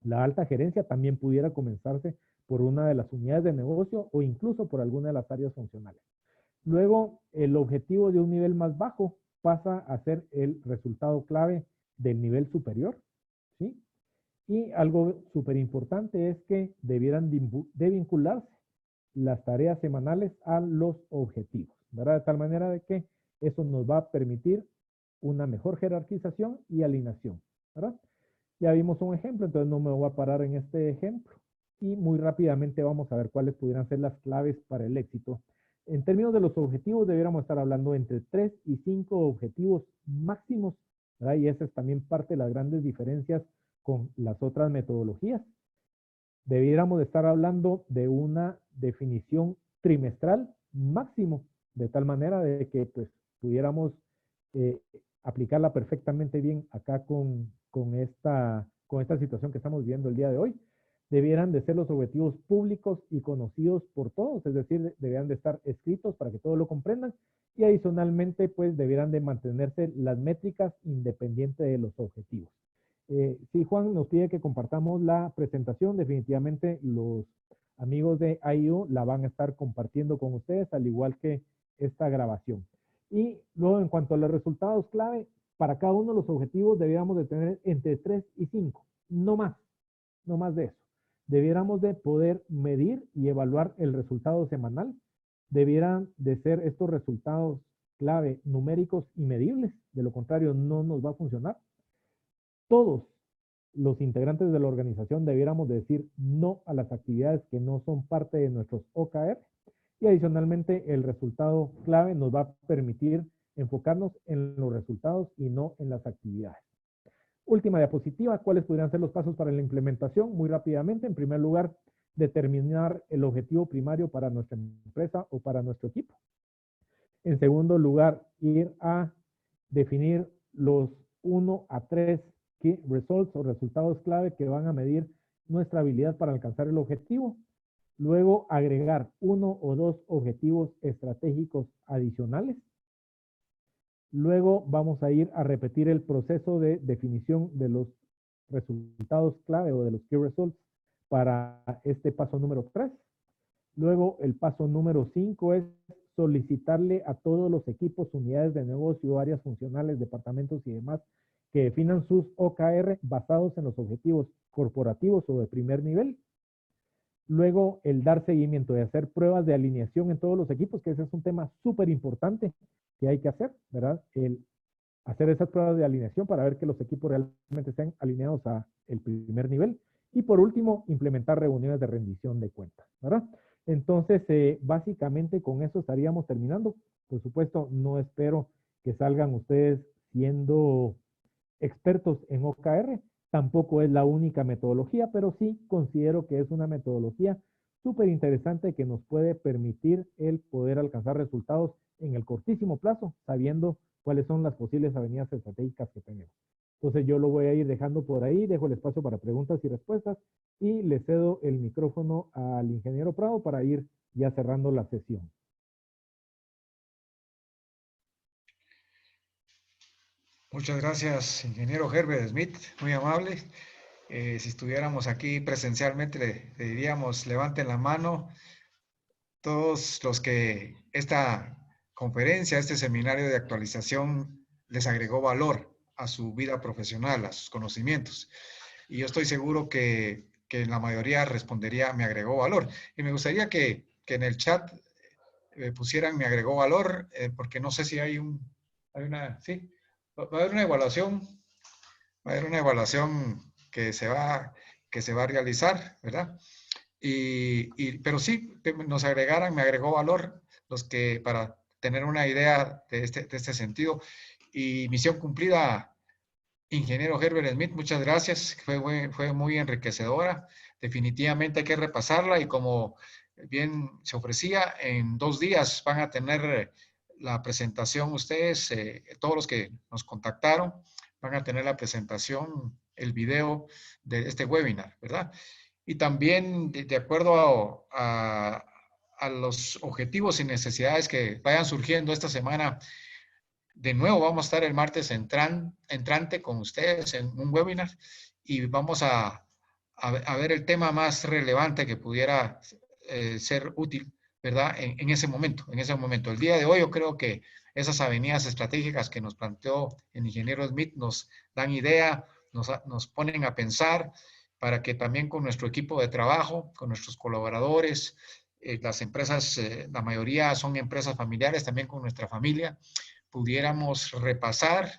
la alta gerencia, también pudiera comenzarse por una de las unidades de negocio o incluso por alguna de las áreas funcionales. Luego, el objetivo de un nivel más bajo pasa a ser el resultado clave del nivel superior, ¿sí? Y algo súper importante es que debieran de vincularse las tareas semanales a los objetivos, ¿verdad? De tal manera de que eso nos va a permitir una mejor jerarquización y alineación, ¿verdad? Ya vimos un ejemplo, entonces no me voy a parar en este ejemplo. Y muy rápidamente vamos a ver cuáles pudieran ser las claves para el éxito. En términos de los objetivos, debiéramos estar hablando entre 3 y 5 objetivos máximos, ¿verdad? Y esa es también parte de las grandes diferencias con las otras metodologías. Debiéramos de estar hablando de una definición trimestral máximo, de tal manera de que pues pudiéramos eh, aplicarla perfectamente bien acá con esta situación que estamos viendo el día de hoy. Debieran de ser los objetivos públicos y conocidos por todos, es decir, debieran de estar escritos para que todos lo comprendan y adicionalmente pues debieran de mantenerse las métricas independientes de los objetivos. Sí, Juan nos pide que compartamos la presentación. Definitivamente los amigos de IU la van a estar compartiendo con ustedes, al igual que esta grabación. Y luego, en cuanto a los resultados clave, para cada uno de los objetivos deberíamos de tener entre 3 y 5, no más, no más de eso. Debiéramos de poder medir y evaluar el resultado semanal. Debieran de ser estos resultados clave numéricos y medibles, de lo contrario no nos va a funcionar. Todos los integrantes de la organización debiéramos decir no a las actividades que no son parte de nuestros OKR y adicionalmente el resultado clave nos va a permitir enfocarnos en los resultados y no en las actividades. Última diapositiva, ¿cuáles podrían ser los pasos para la implementación? Muy rápidamente, en primer lugar, determinar el objetivo primario para nuestra empresa o para nuestro equipo. En segundo lugar, ir a definir los 1 a 3 key results o resultados clave que van a medir nuestra habilidad para alcanzar el objetivo. Luego, agregar 1 o 2 objetivos estratégicos adicionales. Luego vamos a ir a repetir el proceso de definición de los resultados clave o de los key results para este paso número 3. Luego el paso número 5 es solicitarle a todos los equipos, unidades de negocio, áreas funcionales, departamentos y demás que definan sus OKR basados en los objetivos corporativos o de primer nivel. Luego, el dar seguimiento y hacer pruebas de alineación en todos los equipos, que ese es un tema súper importante que hay que hacer, ¿verdad? El hacer esas pruebas de alineación para ver que los equipos realmente estén alineados a el primer nivel. Y por último, implementar reuniones de rendición de cuentas, ¿verdad? Entonces, básicamente con eso estaríamos terminando. Por supuesto, no espero que salgan ustedes siendo expertos en OKR. Tampoco es la única metodología, pero sí considero que es una metodología súper interesante que nos puede permitir el poder alcanzar resultados en el cortísimo plazo, sabiendo cuáles son las posibles avenidas estratégicas que tenemos. Entonces yo lo voy a ir dejando por ahí, dejo el espacio para preguntas y respuestas y le cedo el micrófono al ingeniero Prado para ir ya cerrando la sesión. Muchas gracias, ingeniero Herbert Smith, muy amable. Si estuviéramos aquí presencialmente, le diríamos, levanten la mano todos los que esta conferencia, este seminario de actualización les agregó valor a su vida profesional, a sus conocimientos. Y yo estoy seguro que la mayoría respondería, me agregó valor. Y me gustaría que en el chat pusieran, me agregó valor, porque no sé si hay una, sí, va a haber una evaluación, va a haber una evaluación que se va a realizar, ¿verdad? Pero sí, que nos agregaran, me agregó valor los que para tener una idea de este sentido. Y misión cumplida, ingeniero Herbert Smith, muchas gracias. Fue muy enriquecedora. Definitivamente hay que repasarla y como bien se ofrecía, en 2 días van a tener la presentación ustedes, todos los que nos contactaron, van a tener la presentación, el video de este webinar, ¿verdad? Y también de acuerdo a los objetivos y necesidades que vayan surgiendo esta semana, de nuevo vamos a estar el martes entrante con ustedes en un webinar y vamos a ver el tema más relevante que pudiera ser útil, ¿verdad? En ese momento, El día de hoy yo creo que esas avenidas estratégicas que nos planteó el ingeniero Smith nos dan idea, nos ponen a pensar para que también con nuestro equipo de trabajo, con nuestros colaboradores, las empresas, la mayoría son empresas familiares, también con nuestra familia, pudiéramos repasar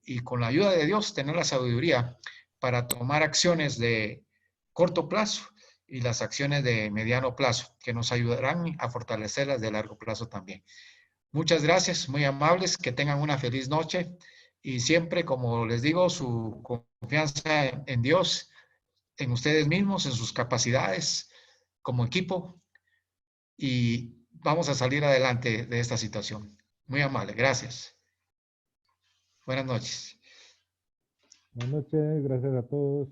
y con la ayuda de Dios tener la sabiduría para tomar acciones de corto plazo y las acciones de mediano plazo, que nos ayudarán a fortalecer las de largo plazo también. Muchas gracias, muy amables, que tengan una feliz noche y siempre, como les digo, su confianza en Dios, en ustedes mismos, en sus capacidades como equipo y vamos a salir adelante de esta situación. Muy amable, gracias. Buenas noches. Buenas noches, gracias a todos.